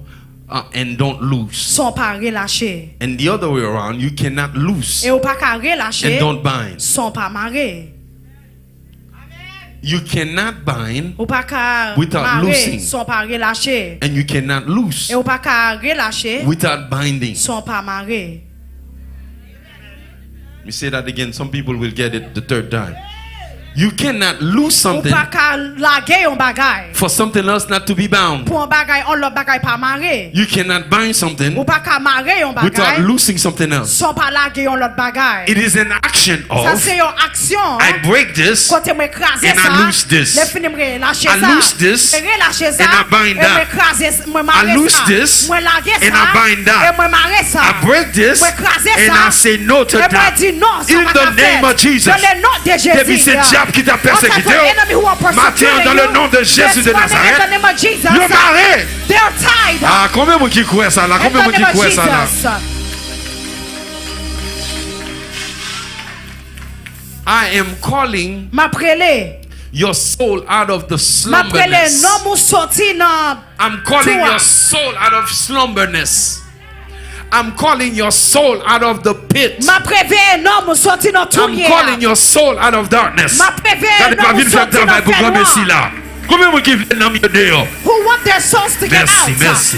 and don't loose. sont pas relâchés. And the other way around, you cannot loose Et ou pas qu'à relâcher, and don't bind. sont pas marrés. You cannot bind Ou pas qu'à Without marrer, loosing. sont pas relâchés. and you cannot loose Et ou pas qu'à relâcher, without binding. sont pas marrés. Let me say that again. Some people will get it the third time. You cannot lose Ou something pas qu'à laguer un bagay. for something else not to be bound. Pour un bagay, on l'autre bagay pas marré. You cannot bind something Ou pas qu'à marrer un without bagay, losing something else. sont pas laguer un l'autre bagay. It is an action Ça of c'est une action. I break this Côté m'écraser and I ça, loose this. les finis relâcher I ça, loose this relâcher ça, and I bind et that. m'écraser, moi I marrer loose ça, this moi laguer and ça, I bind that. et moi marrer ça, I break this m'écraser and ça, I say no to et moi that. dis non, ça In va the pas faire. name of Jesus. Dans le nom de Jésus. Depuis ce diable qui t'a persécuté, Matthieu, dans le nom de Jésus de Nazareth, You're you're married. They're tied. Ah, combien de qui croient ça là? Combien de qui croient ça là? Jesus. I am calling M'a prélé your soul out of the Ma prele slumberness. nom ou sorti nan I'm calling Toi. your soul out of slumberness. I'm calling your soul out of the pit. Ma preve nom ou sorti nan I'm touye. calling your soul out of darkness. Ma preve Regardez nom pas ou vite faire sorti travail nan pour fè grand merci noir. là. Combien vous qui viennent dans le dehors? Who want their souls to get Merci, out? merci.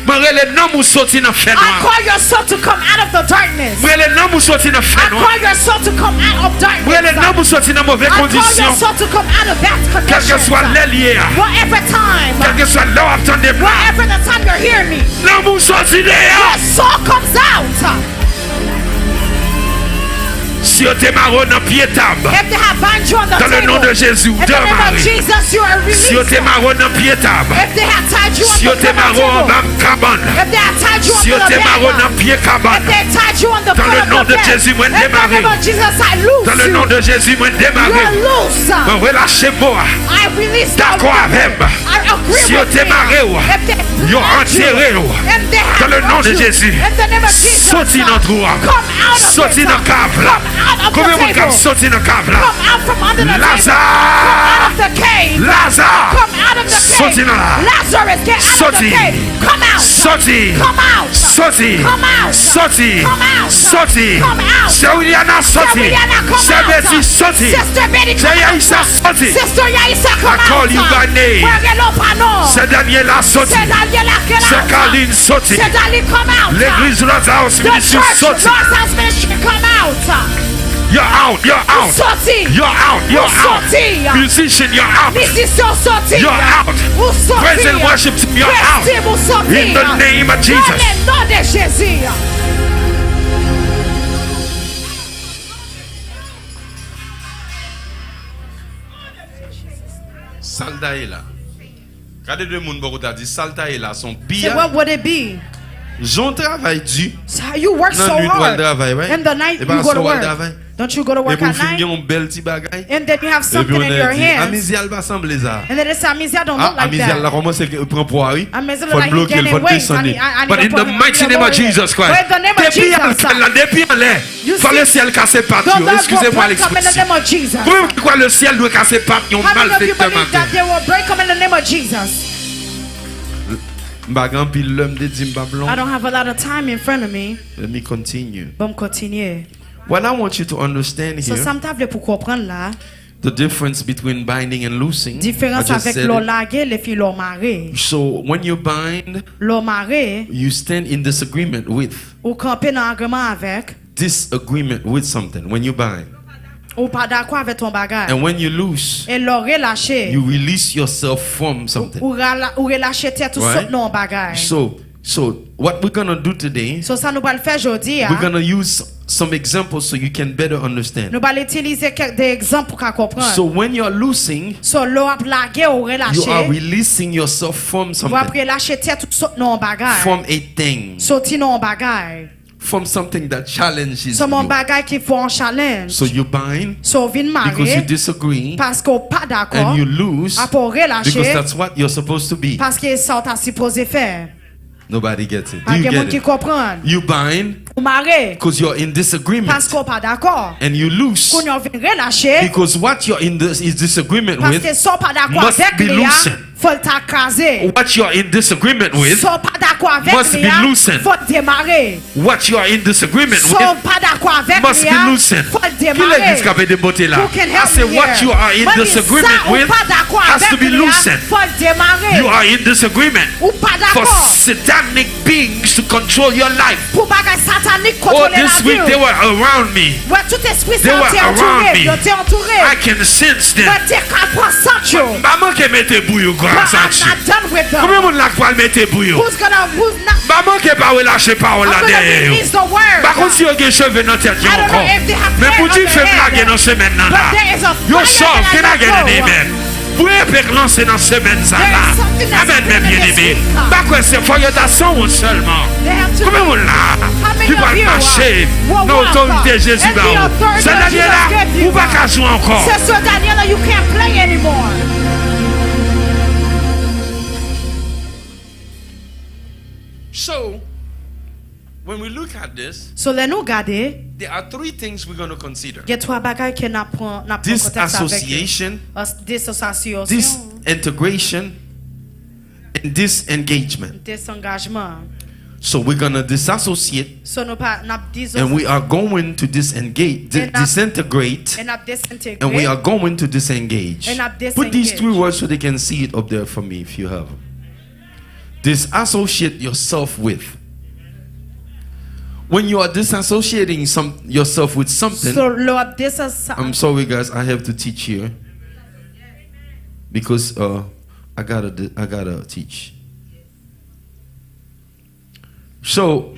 Moi les noms ou sorti dans fait I noir. call your soul to come out of the darkness. Moi les noms ou sorti dans I fait noir. call your soul to come out of darkness. Moi les noms ou sorti dans mauvaise I call your condition. soul to come out of bad Quel que soit conditions. l'ailier, Whatever time, quel que soit l'heure, attendez pas. wherever the time you're hearing me, Noms ou sorti dehors. your soul comes out. Si on te marron dans pied table. If they have bind you on the Dans le table, nom de Jésus, in the de name of Marie. Jesus, you are Si on released. te marron dans pied table. If they have tied you on Si the on te foot marron en bas table, cabane. if they have tied you on Si on the te marron bed, dans pied cabane. if they tied you on the Dans foot le of nom the de bed, Jésus, moi in the démarrer. name of Jesus, I loose Dans le nom you. de Jésus, moi démarrer. You're loose. Moi relâchez moi. I release D'accord avec. I agree Si with on te me. marré, If they yo bind you, enterré. if they have Dans le nom bound de you, Jésus. in the name of Jesus, Sorti dans le trou. come out of Sorti it. dans le cave. Come out of Combien the de table. monde sorti dans le cave là? Come out from under the table. Come out Lazare. of the cave. Lazare. Come out of the Sorti cave. dans là. Lazarus, get out of the Sorti. cave. Come out. Sorti. Come out. Sorti. Come out. Sorti. Come out. Sorti. Come out. C'est Williana sorti. Williana, come C'est out. Betty sorti. Sister Betty, C'est come Yaïssa out. sorti. Sister Yaïssa, come I call out. you by name. Where you look, I know. C'est Daniela sorti. C'est Daniela, get out. C'est Caroline sorti. C'est Dali, come out. L'église Lazarus The Ministry church, sorti. Lord's House Ministry, come out. You're out. You're out. Sorti. You're out. You're out. Sorti. Musician, you're out. Musician sorti. You're out. Ou sorti. Praise and worship team, you're out. Christy, vous sorti. In the name of Dans Jesus. le nom de Jésus. Salta est là. Regardez deux monde beaucoup t'a dit Salta est là son So pire. what would it be? J'en travaille dur. So you work Non, so nuit, hard. tu vas travailler, right? In the night, Et you pas go to soir, work. tu travailles. Don't you go to Et work pour at finir night? un bel petit bagage. And then you have Et puis something on in your a dit hands. Amisial va sembler ça. And then they say, Amisia don't Ah, look like Amisial là that. commence à prendre poids, oui. Amisia look Faut like bloquer, he's faut gaining weight. descendre. I need But to in put the him mighty in name of the Jesus But Christ. in the name of Depuis Jesus. depuis en l'air. You Faut see- le ciel casser pattes. Don't let Excusez-moi go come in the l'expression. name of Jesus. Pourquoi le ciel doit casser pattes? Ils ont How mal many of fait you ce believe matin. that they will break them in the name of Jesus? Bagan pile l'homme de Dimba I blanc. don't have a lot of time in front of me. Let me continue. Bon, continuer. What I want you to understand So, here, ça me table pour comprendre là, the difference between binding and loosing. I différence just avec said l'eau it. lagué, les filles l'eau marée. So when you bind, L'eau marée, you stand in disagreement with ou camper dans agrément avec, disagreement with something. When you bind, ou pas d'accord avec ton bagage. and when you loose, Et l'eau relâché, you release yourself from something. ou relâché tête ou Right? saute dans bagage. So what we're gonna do today, So ça nous va le faire aujourd'hui. we're gonna use some examples so you can better understand. Nous allons utiliser des exemples pour comprendre. So when you're loosing, So l'eau a lagué ou you are relâché, releasing yourself from ou something, après relâché tête ou saute dans bagage. from a thing, Sauter dans bagage. from something that challenges So mon you. bagage qui faut un challenge. So you bind So vin because you marrer disagree, parce qu'on pas d'accord. and you lose Après relâché because that's what you're supposed to be. parce que ça t'a supposé faire. Nobody gets it. Do Pas you de monde get qui it? comprend. You bind Ou marrer because you're in disagreement, parce qu'on pas d'accord. and you lose Qu'on vient relâcher because what you're in this is disagreement parce que with. ça pas d'accord must avec be lui, loosened. faut t'acraser. What you're in disagreement with, Ça pas d'accord avec must lui, be loosened. faut démarrer. what you're in disagreement So with, pas d'accord avec must lui, be loosened. faut Qui l'a dit démarrer. qu'il y avait des beautés là? Who can I help say me what here? you are in Moi, disagreement ça, ou with pas d'accord has to avec be lui, loosened. faut démarrer. You are in disagreement Ou pas for d'accord. satanic beings to control your life. Pour bagage satanique Oh, contrôler la this week vie. they were around me. Ouais, tout esprit They ça were t'est around entouré, me. yo t'es entouré. I can sense them. Ouais, t'es capable sans yo. Maman qui mette bouillon But grâce à I'm Dieu. not done with them. Combien de monde là qui va mettre bouillon? Who's not Maman qui pas relâcher parole I'm là gonna derrière. release the word. Par contre, si vous avez des cheveux dans la tête, I don't know encore. if they have Mais hair pour on dire their fait head. blague dans ce semaine là. But there is a Yo fire sauve, that qui I n'a let gagné go. amen. Vous pouvez lancer dans ce semaine ça There là. is something that's Amen, mes happening bien this aimés. week. Pas quoi c'est foyautation seulement. They have to Combien de monde là? many Qui of va you marcher will dans walk l'autorité de Jésus. in the authority C'est that Daniel là, Jesus gave you. ou pas qu'à jouer encore. C'est sur Daniela, you can't play anymore. So, when we look at this, So, là, nous regarder, there are three things we're going to consider. Il y a trois bagages que n'a prend contexte avec. Disassociation, Dissociation, disintegration, and disengagement. désengagement. So we're going to disassociate So nous pas n'a and we are going to disengage, disintegrate, and n'a désintégré. and we are going to disengage. And not Put these disengage. three words so they can see it up there for me if you have. Disassociate yourself with. When you are disassociating yourself with something, So Lord, this is I'm sorry guys, I have to teach here because I gotta teach. So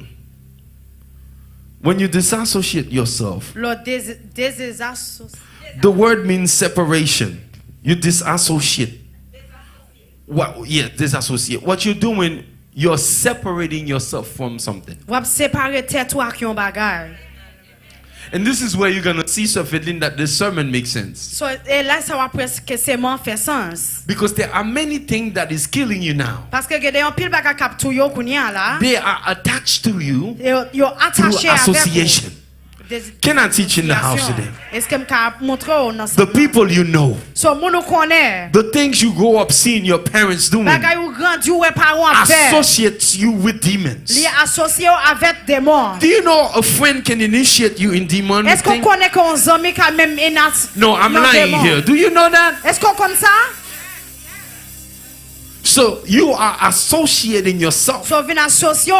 when you disassociate yourself, Lord désassocié. the word means separation. You disassociate. What? Yeah, disassociate. What you're doing, you're separating yourself from something. Ou ap séparer tête ou ak yon bagay. And this is where you're gonna see, Sir Fedlin, that this sermon makes sense. So là ça va presque seulement fait sens. Because there are many things that is killing you now. Parce que gade yon pile bagay kap tou yo kounya la. They are attached to you Yo through attaché avec association. Can I teach in the house today? Est-ce que m'ka montre ou nan The people you know, So moun ou connaît. the things you grow up seeing your parents doing, Bagay ou grandi ou parents faire. associates you with demons. Li associé ou avec démons. Do you know a friend can initiate you in demonic Est-ce qu'on things? connaît qu'on zami quand même enas? No, I'm non lying démon? here. Do you know that? Est-ce qu'on connaît ça? So you are associating yourself, So vin associé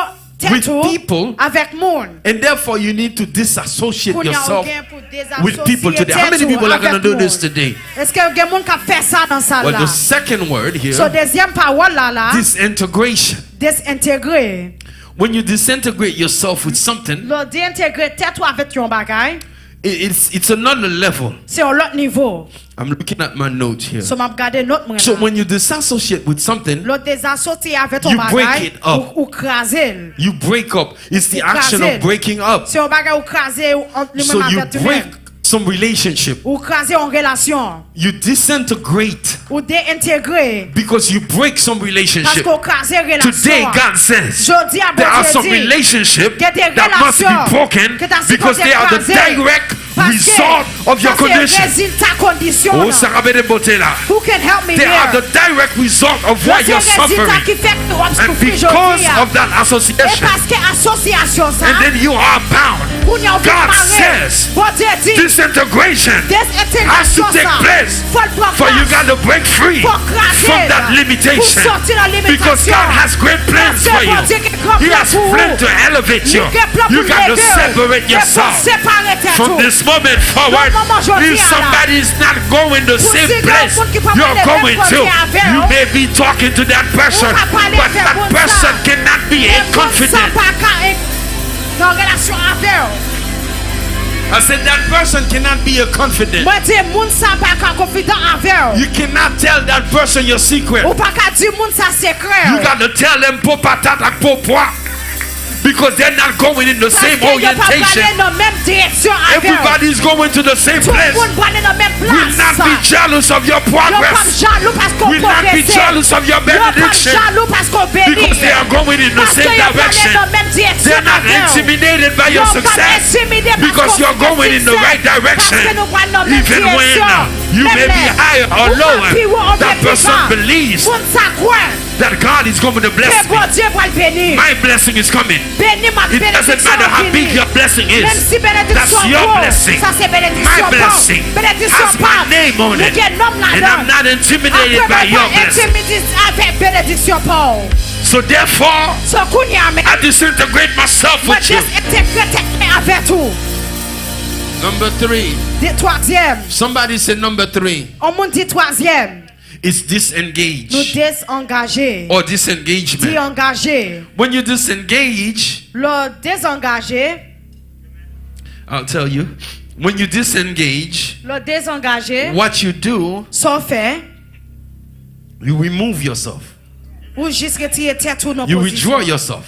With tête ou people. avec moun. and therefore you need to disassociate Kounya ou yourself gen pou with people today. How many people are going to do this today? Est-ce que gen moun ka fait ça dans ça Well, là? the second word here, So deuxième parole là, disintegration. désintégrer. When you disintegrate yourself with something, Lo désintégrer tête ou avec yon bagay, it's another level. c'est un autre niveau. I'm looking at my notes here. So m'a regarder notre moun. So when you disassociate with something, Lo désassocier avec ton You break bagay it up. ou craser. you break up. It's the Écraser. action of breaking up. C'est un bagay ou craser ou entre So lui-même you avec break toi-même. some relationship. Ou craser en relation. You disintegrate Ou désintégrer. because you break some Parce relationship. qu'on craser relation. Today, God says Jodi a there are some Dieu dit, relationships qu'il y a des that must be relations broken que t'as because supposé they are the écraser. direct Parce que result of your ça, c'est condition. résultat condition. Oh, Sarabede Botela. Who can help me They are here? the direct result of Ça, what c'est you're résultat suffering. qui fait que tu And souffres because aujourd'hui. of that Et association, parce que association ça, and then you are bound. où y a God says bon Dieu dit, disintegration has désintégration to take ça, place faut le prendre for you place. got to break free Faut craser from that là, limitation. pour sortir la limitation. Because God has great plans Parce que for bon you. Dieu qui est grand He plan has pour plans vous. to elevate you. Il y a plan You pour got to l'aider. separate Il faut yourself. séparer tes From tout. this moment forward, moment aujourd'hui, if là, somebody is not going the pour same si place quelqu'un qui peut you're parler going même to, côté avec, you may be talking to that person, Ou pas parler but avec that bon person ça. cannot be Mais bon, ça confident. pas qu'à- dans relation avec. I said that person cannot be a confident. Moi dis moun ça pas qu'à confident avec. You cannot tell that person your secret. Ou pas qu'à dire moun ça secret. You got to tell them po patat ak po pois, because they're not going in the same orientation. Everybody's going to the same place. Will not be jealous of your progress. Will not be jealous of your benediction, because they are going in the same direction. They're not intimidated by your success, because you're going in the right direction. Even when you may be higher or lower, that person believes that God is going to bless me. My blessing is coming. It doesn't matter how big your blessing is. That's your blessing. My blessing has my name on it, and I'm not intimidated by your blessing. So therefore, I disintegrate myself with you. Number 3. Troisième. Somebody said number 3. On moun dit troisième. It's disengage Nous désengager. or disengagement. Désengager. When you disengage, Le désengager. I'll tell you. When you disengage, Le désengager. what you do, Sauf fait. you remove yourself. Ou juste retirer tête ou non You position. withdraw yourself.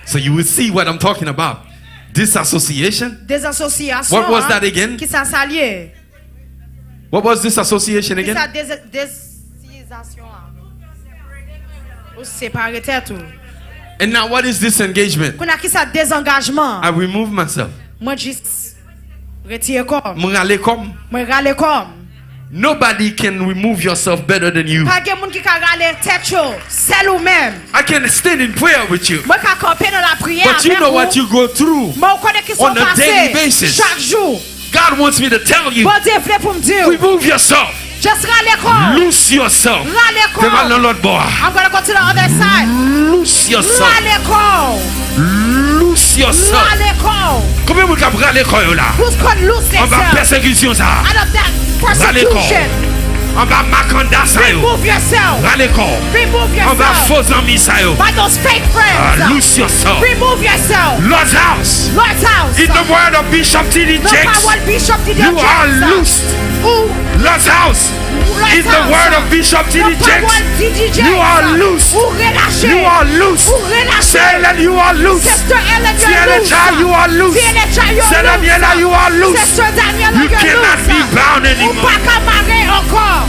So you will see what I'm talking about. Disassociation. Désassociation. What was that again? Qui ça s'allier? What was disassociation Qui ça again? désassociation? Ou séparer tête ou. And now what is disengagement? Qu'on a qui ça désengagement? I remove myself. Moi juste Retire comme. M'rale comme. Moi rale comme. Nobody can remove yourself better than you. Pas de monde qui ka rale tête yo, c'est ou même. I can stand in prayer with you. Moi ka camper dans la prière But you avec know vous. what you go through. Moi on connaît qui sont on a daily passés basis. chaque jour. God wants me to tell you, Bon Dieu voulait pour me dire. remove yourself. Just rale comme. Loose yourself. Rale Fais mal dans comme. l'autre bord. I'm going to go to the other side. Loose yourself. Rale comme. Loose yourself. Rale comme. Combien vous avez râlé quand là? Who's called loose On va yourself? persécution ça. Out of that persecution. On va makanda ça yo. Remove yourself. Râlé quand? Remove On va yourself. faux amis ça yo. By those fake friends. Loose yourself. Remove yourself. Lord's house. Lord's house. In the word of Bishop T.D. The Jakes, power Bishop did you are loosed. Who? Lord's house. In the word of Bishop T.D. Jakes, you are loose. Ou relâché. You are loose. Ou relâché. Say Ellen, you are loose. Sister Ellen, Say you're Ellen, loose. child, you are loose. Say Ellen, child, you're Say loose. Daniela, you are loose. Sister Daniela, You you're cannot loose. be bound Ou anymore. pas camaré encore.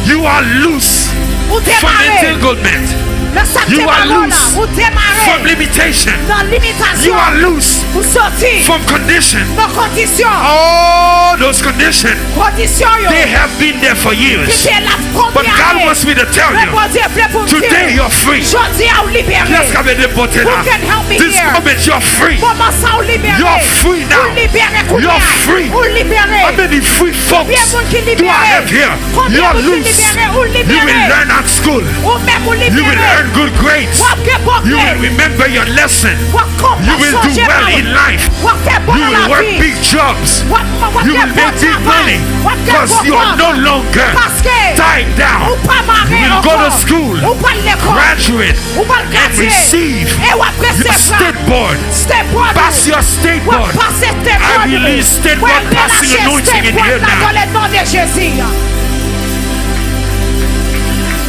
You are loose Ou from démarré. entanglement, Le sac You are démarré là. loose Ou from démarré. limitation. Dans You limitation. are loose Ou sorti. from condition. Dans condition. All those conditions, Condition yo. they have been there for Qui years. était là But combien God d'années? wants me to tell Mais you, bon Dieu voulait pour me today dire. you're free. Jodi a ou libéré. Let's come in the bottle Who now. can help me This here? moment you're free. Comment ça ou libéré? You're free now. Ou libéré combien? You're free. Ou libéré. How many free folks Combien de monde qui do I libéré? have here? Combien You're de monde qui loose. libéré? Ou You will libéré. learn at school. Ou même ou You will libéré. earn good grades. Ou après bon You grade. will remember your lesson. Ou You will do well in life. Ou faire bon You dans will la work vie. big jobs. Ou You will make big money because you are no longer Parce que tied down. ou pas marrer You will go encore. to school, Ou pas l'école. graduate, Ou pas le and quartier. receive Et ou après your c'est state board. Step board. Pass your state Ou board. passer step I board. release state Ouais, board passing relâchez anointing step in board here là now. dans le nom de Jésus.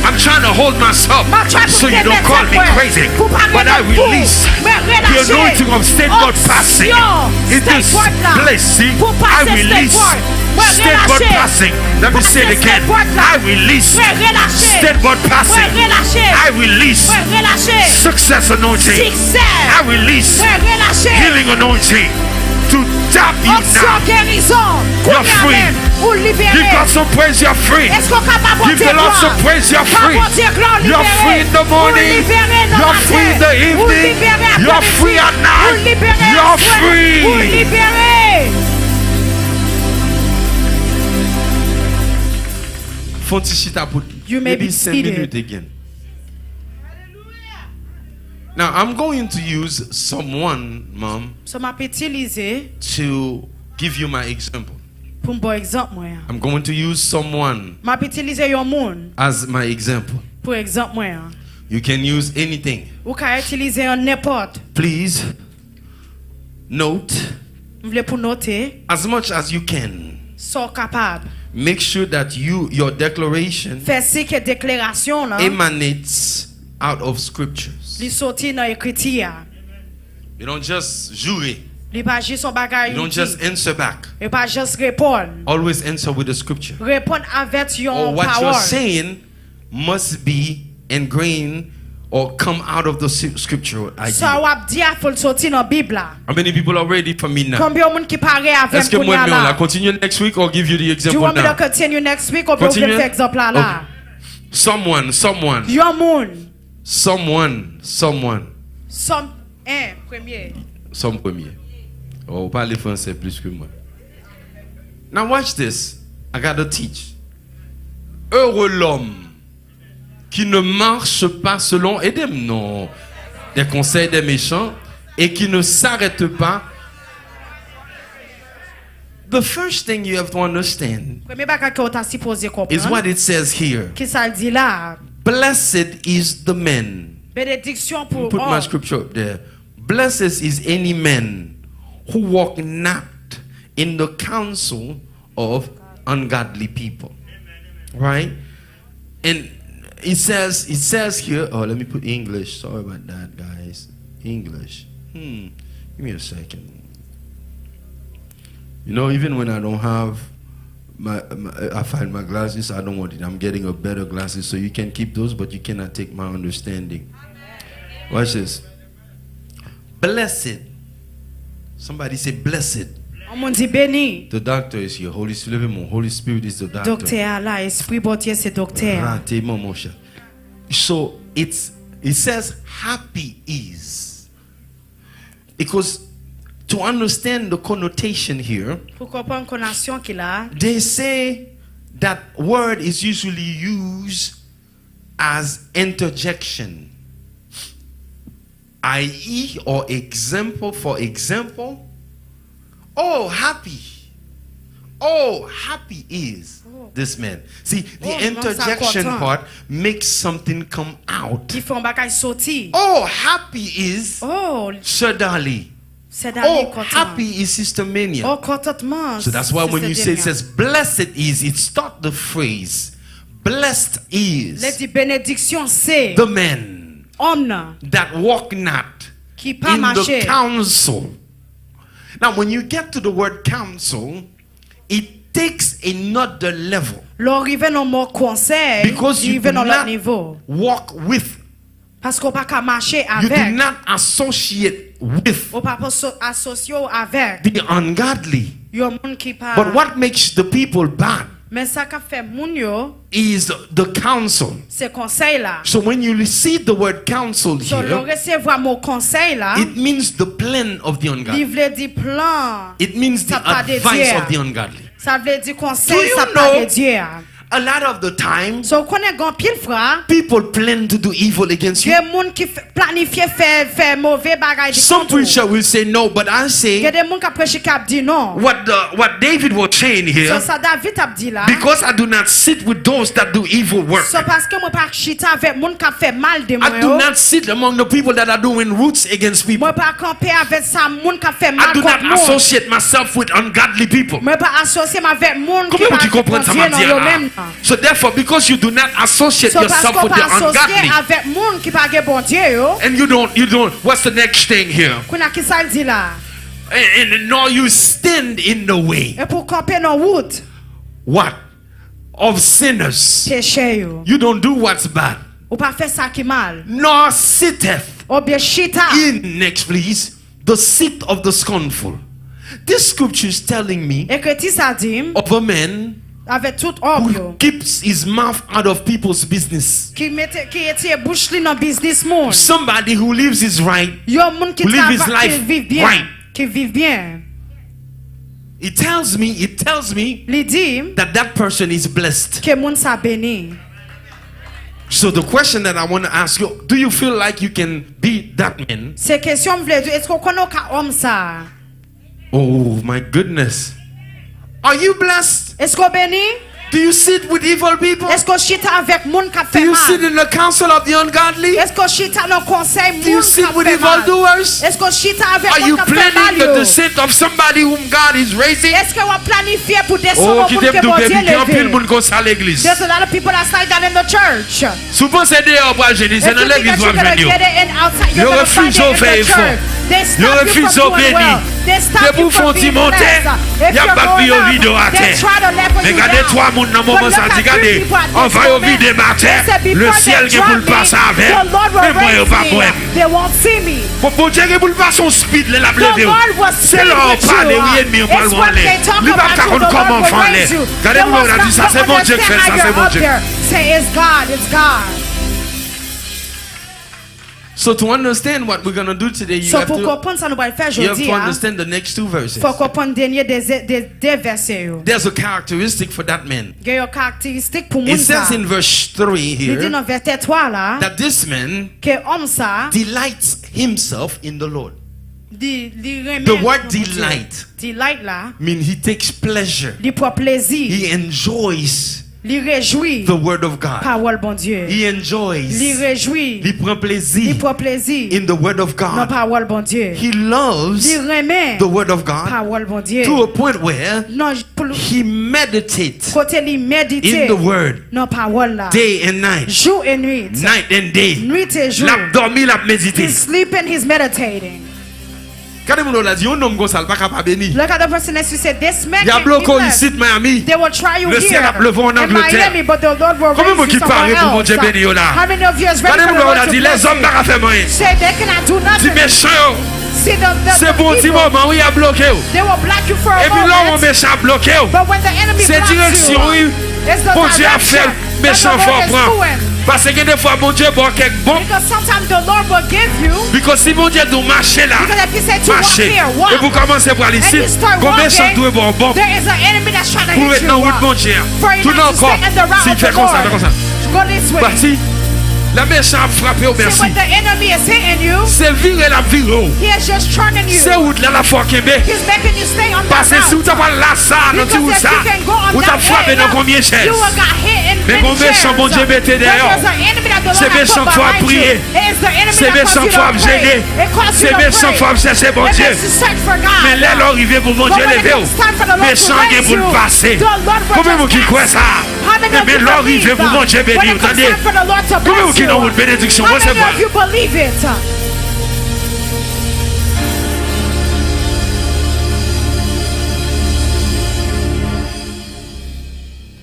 I'm trying to hold myself Ma try to so you stay don't call me somewhere. crazy. Pour pas But I rester fou. release Mais the relâchez. anointing of state board passing in State this board là. place. See, Pour I passer state release board. Ouais, state board relâchez. passing. Let me say it Passer again. state board là. I release Ouais, relâchez. state board passing. Ouais, relâchez. I release Ouais, relâchez. success anointing. Succès. I release Ouais, relâchez. healing anointing to tap you Option now. guérison. You're Combien free. même? Ou libéré. Give God some praise, you're free. Est-ce qu'on capable de Give the Lord some praise, you're free. You're free in the morning. You're free in the evening. You're free at night. You're free. Ou libéré. You may be 10 seated. minutes again. Now I'm going to use someone, Mom, So m'a utiliser to give you my example. pour un bon exemple moi. I'm going to use someone M'a utiliser yon moun as my example. pour exemple moi. You can use anything. Ou ka utiliser un n'importe. Please note M'vle pour noter as much as you can. so capable. Make sure that your declaration Fais si que déclaration là. emanates out of scriptures. Li sorti dans écriture. You don't just jurer. Li pas juste son bagage. You don't just answer back. Et pas juste répondre. Always answer with the scripture. Répondre avec Or yon what you're parole. saying must be ingrained or come out of the scripture So idea. wap di a faut sorti dans Bible là. How many people are ready for me now? Combien de monde qui paraît avec Est-ce que moi, kounya on la là? continue next week or give you the Do you example want me to now? continue next week or bien Continue? faire exemple là là? Someone. Yon moun. Someone. Some premier. Some premier. Oh, parlez français plus que moi. Now watch this. I gotta teach. Heureux l'homme qui ne marche pas selon des conseils des méchants et qui ne s'arrête pas. The first thing you have to understand Premier bagage que on t'a supposé is comprendre. what it says here. Qui ça dit là? Blessed is the man. Bénédiction pour Put my scripture up there. Blessed is any man who walk not in the counsel of ungodly people. Right? And it says here, oh, let me put English. Sorry about that, guys. English. Give me a second. You know, even when I don't have I find my glasses, I don't want it. I'm getting a better glasses, so you can keep those, but you cannot take my understanding. Watch this. Blessed. Somebody say blessed. On m'a dit béni. The doctor is here. Holy Spirit, Holy Spirit is the doctor. Docteur là, esprit bon Dieu c'est docteur. Raté, mon cher. So it says happy is. Because to understand the connotation here, Pour comprendre connotation qu'il a, they say that word is usually used as interjection, i.e. or example. For example, oh happy is this man. See, the interjection part makes something come out. il fait un bagage sorti. Oh happy is Oh, Sir Dali. c'est d'aller Oh content. happy is Sister Mania. Oh, contentement. So that's why when you say it c'est says blessed is, it starts the phrase blessed les is dit bénédiction c'est the man homme that walk not qui pas in the marché. counsel. Now when you get to the word counsel, it takes another level L'arrivée dans mon conseil, because you il do dans l'autre not niveau. walk with, Parce qu'on pas qu'à marcher you do avec. not associate with On pas associer avec. the ungodly. Yo moun qui pas. But what makes the people bad Mais ça qu'a fait moun yo, is the counsel. c'est conseil là. So when you receive the word counsel So le here, recevoir mon conseil là, it means the plan of the ungodly. il veut dire plan. It means the Ça pas de advice Dieu. of the ungodly. Ça veut dire Do conseil, you ça pas know- de Dieu. A lot of the time, So connaît grand pile fois, people plan to do evil against you. des moun qui planifie faire mauvais bagage. Some preacher will say no, but I Il y a say des moun qui prêche qui a dit non. what David was saying So here, ça David a dit là. because I do not sit with those that do evil work. So parce que moi pas chita avec moun qui fait mal de moi. I do not sit among the people that are doing roots against people. Moi pas camper avec ça moun qui fait I mal do contre not moi. associate myself with ungodly people. Moi pas associer avec moun qui Comment pas tu comprends ça, Dieu ma dans dear? eux-mêmes. So therefore, because you do not associate So parce yourself qu'on with pas the associer ungodly, avec moun qui pas gen bon Dieu yo. and you don't, what's the next thing here? Kuna qui ça dit là? And nor you stand in the way, Et pour camper dans route what? Of sinners. péché yo. You don't do what's bad. Ou pas faire ça qui mal. Nor sitteth Ou bien chita. in, next please, the seat of the scornful. This scripture is telling me Et que ti ça dit of a man avec tout ordre who keeps his mouth out of people's business. qui était bouche li dans business moun. Somebody who lives his right. Yo moun qui Live his travaille qui life vit bien. right. Qui vit bien. It tells me Li dit that person is blessed. que moun sa béni. So the question that I want to ask you, do you feel like you can be that man? C'est question m'vle dire est-ce qu'on connaît ka homme ça? Oh my goodness. Are you blessed? Est-ce qu'on béni? Do you sit with evil people? Est-ce qu'on chita avec moun qui Do fait you sit mal? in the council of the ungodly? Est-ce qu'on chita dans conseil Do you moun qui sit with fait mal? evildoers? Est-ce qu'on chita avec Are moun you qui fait mal planning the yo? descent of somebody whom God is raising? Est-ce qu'on va planifier pour Oh, descendre qui moun t'aime que tout bon baby, Dieu qui en pile levé? moun comme ça à l'église. There's a lot of people outside that in the church. Souvent c'est dehors pour génie, c'est If dans you think l'église that pour you're gonna venir. get it in outside, Yo you're gonna find refuse it au in faire the effort. church. They Yo stop you refuse from au doing béni. well. They stop Yo you pour font from being monter. blessed. If Y'a you're pas going de up, vidéo à they terre. try to level Mais you regardez down. trois moun dans But moment look ça at dit three regardez, people at on this va au moment. vide ma terre. They said, Le before ciel they qui pour le drop me, passer avec. the Lord will Mais moi yo raise pas me. moi. They won't see me. Pour Dieu qui pour le passer son speed là la The lever. Lord will C'est speak là on with parle you. oui ennemi on parle It's moi when they talk lui pas about you, contre the comment Lord will faire raise you. regardez They moi will on a dit ça not c'est bon Dieu qui fait ça understand c'est bon how Dieu. you're up there. Say it's God, it's God. So to understand what we're going to do today, you So have pour to comprendre ça nous va le faire you have aujourd'hui. to understand the next two verses. Faut comprendre dernier des versets yo. There's a characteristic for that man. Il y a une caractéristique pour moun It ça. says in verse 3 Il dit here dans verset 3 là that this man que homme ça delights himself in the Lord. li remet The word pour Dieu. delight Delight là, means he takes pleasure. li prend plaisir, He enjoys li réjouit the word of God. parole bon Dieu. He enjoys. Li réjouit, He prend li plaisir prend plaisir in the word of dans God. parole bon Dieu. He loves Li remet the word of God parole bon Dieu. to a point where Non, pour he meditates côté li in méditer the word dans parole là. day and night. Jour et nuit. Night and day. Nuit et jour. L'a dormi, l'a médité. He's sleeping, he's meditating. Quand on a dit, on nomme comme ça, pas capable béni. Look at the person next to say, this man Il y a can be bloqué blessed. ici de Miami. They will try you Le here ciel a levé en in Angleterre. Miami, but the Lord will Combien de raise you qui parle somewhere pour mon else. Dieu béni là? How many of you is ready Regardez for the nous on Lord a to dit, bless les hommes you? n'ont pas fait rien. Say they cannot do Dis nothing. méchant. See C'est bon petit people, moment où il a bloqué. they will block you for a Et puis là, on moment. méchant bloqué. But when the enemy C'est blocks direction, you, oui. it's the Bon Dieu a fait direction le méchant that the fort Lord is prendre. doing. Parce que des fois, mon Dieu, bon, quelque bon. Because sometimes the Lord will give you, Because si mon Dieu doit marcher là, because if he said to walk marcher. here, walk. Et vous commencez par And ici. you start Combien sont walking, doués bon bon? there is an enemy that's trying to Pour hit être you. dans la route, mon Dieu. For you Tout not to encore. stay in the route S'il of fait the comme ça, Lord. fait comme ça. Go this way. Parti. La méchant a frappé au See, merci. when the enemy is hitting you, C'est virer la viro. he is just turning you. C'est où là la foi qui est. He's making you stay on Parce that que si vous route. t'avez là ça, non tu Because où if ça, you can go on vous that t'avez frappé way, dans combien de chaises? you will got hit in Mais many combien de chairs. bon Dieu mettez But dehors? there's an enemy that the C'est Lord has méchant put fois behind prier. you. It is the enemy C'est that causes méchant you fois to pray. gêner. It causes you C'est to méchant pray. fois chercher bon It Dieu. makes you search for God. Mais là, l'arrivée pour bon But Dieu when it levé. comes time for the Lord to Méchant qui est raise pour you, le passer. the Lord will Combien vous just qui croyez pass. ça? How many of Mais you l'arrivée believe pour bon Dieu that? béni. When it comes Attendez. time for the Lord to Combien vous bless qui you, dans votre bénédiction? how Moi, c'est many pas. of you believe it?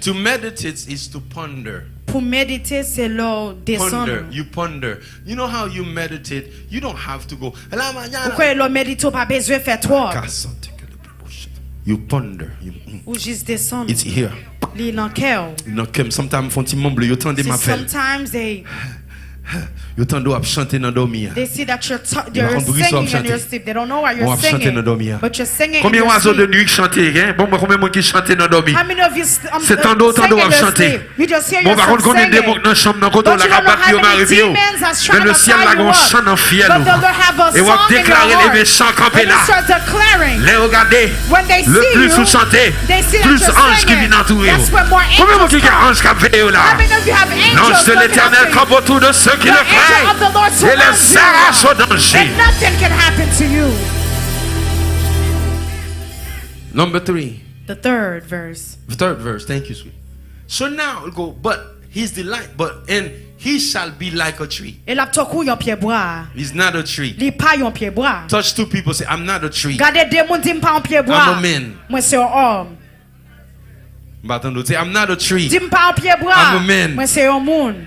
To meditate is to ponder. Pour méditer, c'est là descendre. Ponder. You ponder. You know how you meditate? You don't have to go. Pourquoi le méditer pas besoin de faire toi? You ponder. Ou juste descendre. It's here. Li dans cœur. Non, comme sometimes font ils mumble, yo tande See, m'appelle. sometimes they Yo tande à chanter dans dormir. see that you're Ils vont singing chanter. in your sleep. They don't know why On you're va chanter dans singing, dormir. but you're singing in Combien your d'oiseaux de sleep. nuit qui chantent, hein? Bon, combien de monde qui chante dans dormir? How many of you C'est tant d'autres sing in à your chanter. sleep? You just hear Bon, par contre, yourself qu'on est des mots singing. dans la chambre, dans le côté, But la you don't know rabat, how yo, many m'arrive, yo. demons are Mais trying le to ciel, tie là, you on up. chante en fiel, But the Lord have a et on va song in your déclarer les heart. méchants campés And là. you start declaring. Les regardez. When they Le see plus you, vous chantez, they see that plus you're anges qui singing. viennent entourer. That's when more Combien de angels monde qui a come. anges qui veillent là? How many of you have angels L'ange de looking l'éternel after you? campe autour de ceux qui The le angel craignent. of the Lord Et les surrounds you. arrache au danger. And nothing can happen to you. Number 3. The third verse. The third verse. Thank you, sweet. So now we'll go, but he's the light, and he shall be like a tree. Et la toku yon pied bois. He's not a tree. Li pa yon pied bois. Touch two people, say, I'm not a tree. Gade de moun di m'pa yon pied bois. I'm a man. Moi c'est un homme. Say, I'm not a tree. Di m'pa yon pied bois. I'm a man. Moi c'est un moun.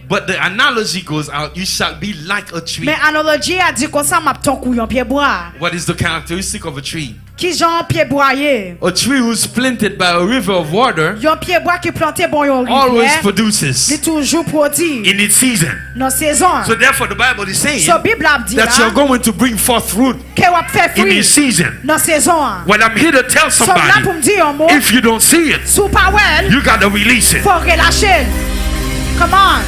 But the analogy goes out, you shall be like a tree. Mais analogie a dit comme ça m'a toku yon pied bois. What is the characteristic of a tree? Qui jan pied bois ye? A tree who's planted by a river of water Yon pied bois qui planté bon yon always rivière. Li produces toujours produit in its season. dans saison. So therefore the Bible is saying So Bible a dit that you're là going to bring forth fruit que wap fait in fruit its season. dans saison. Well, I'm here to tell So là somebody, pour me dire un mot. if you don't see it, Sous pas well, you got to release it. faut relâcher. Come on.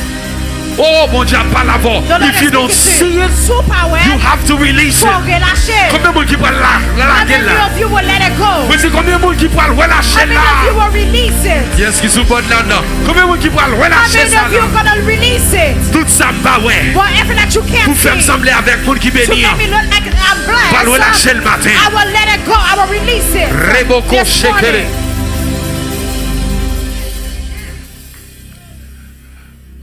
Oh, mon Dieu, pas l'avant. Don't If you don't see it, Sous pas well, you have to release faut it. relâcher. Combien de monde qui peut la How many là? of you will let it go? Mais c'est combien de monde qui peut How relâcher many of you là? will release it? Yes, qui sont bonnes là, non. Combien de monde qui peut How relâcher many ça of you là? gonna release it? Tout ça, bah ouais. Whatever that you can't Pour faire see. sembler avec monde qui To bénit. make me look like I'm Pas le relâcher blessed. le matin. I will let it go. I will release it. Reboko This shekere. morning.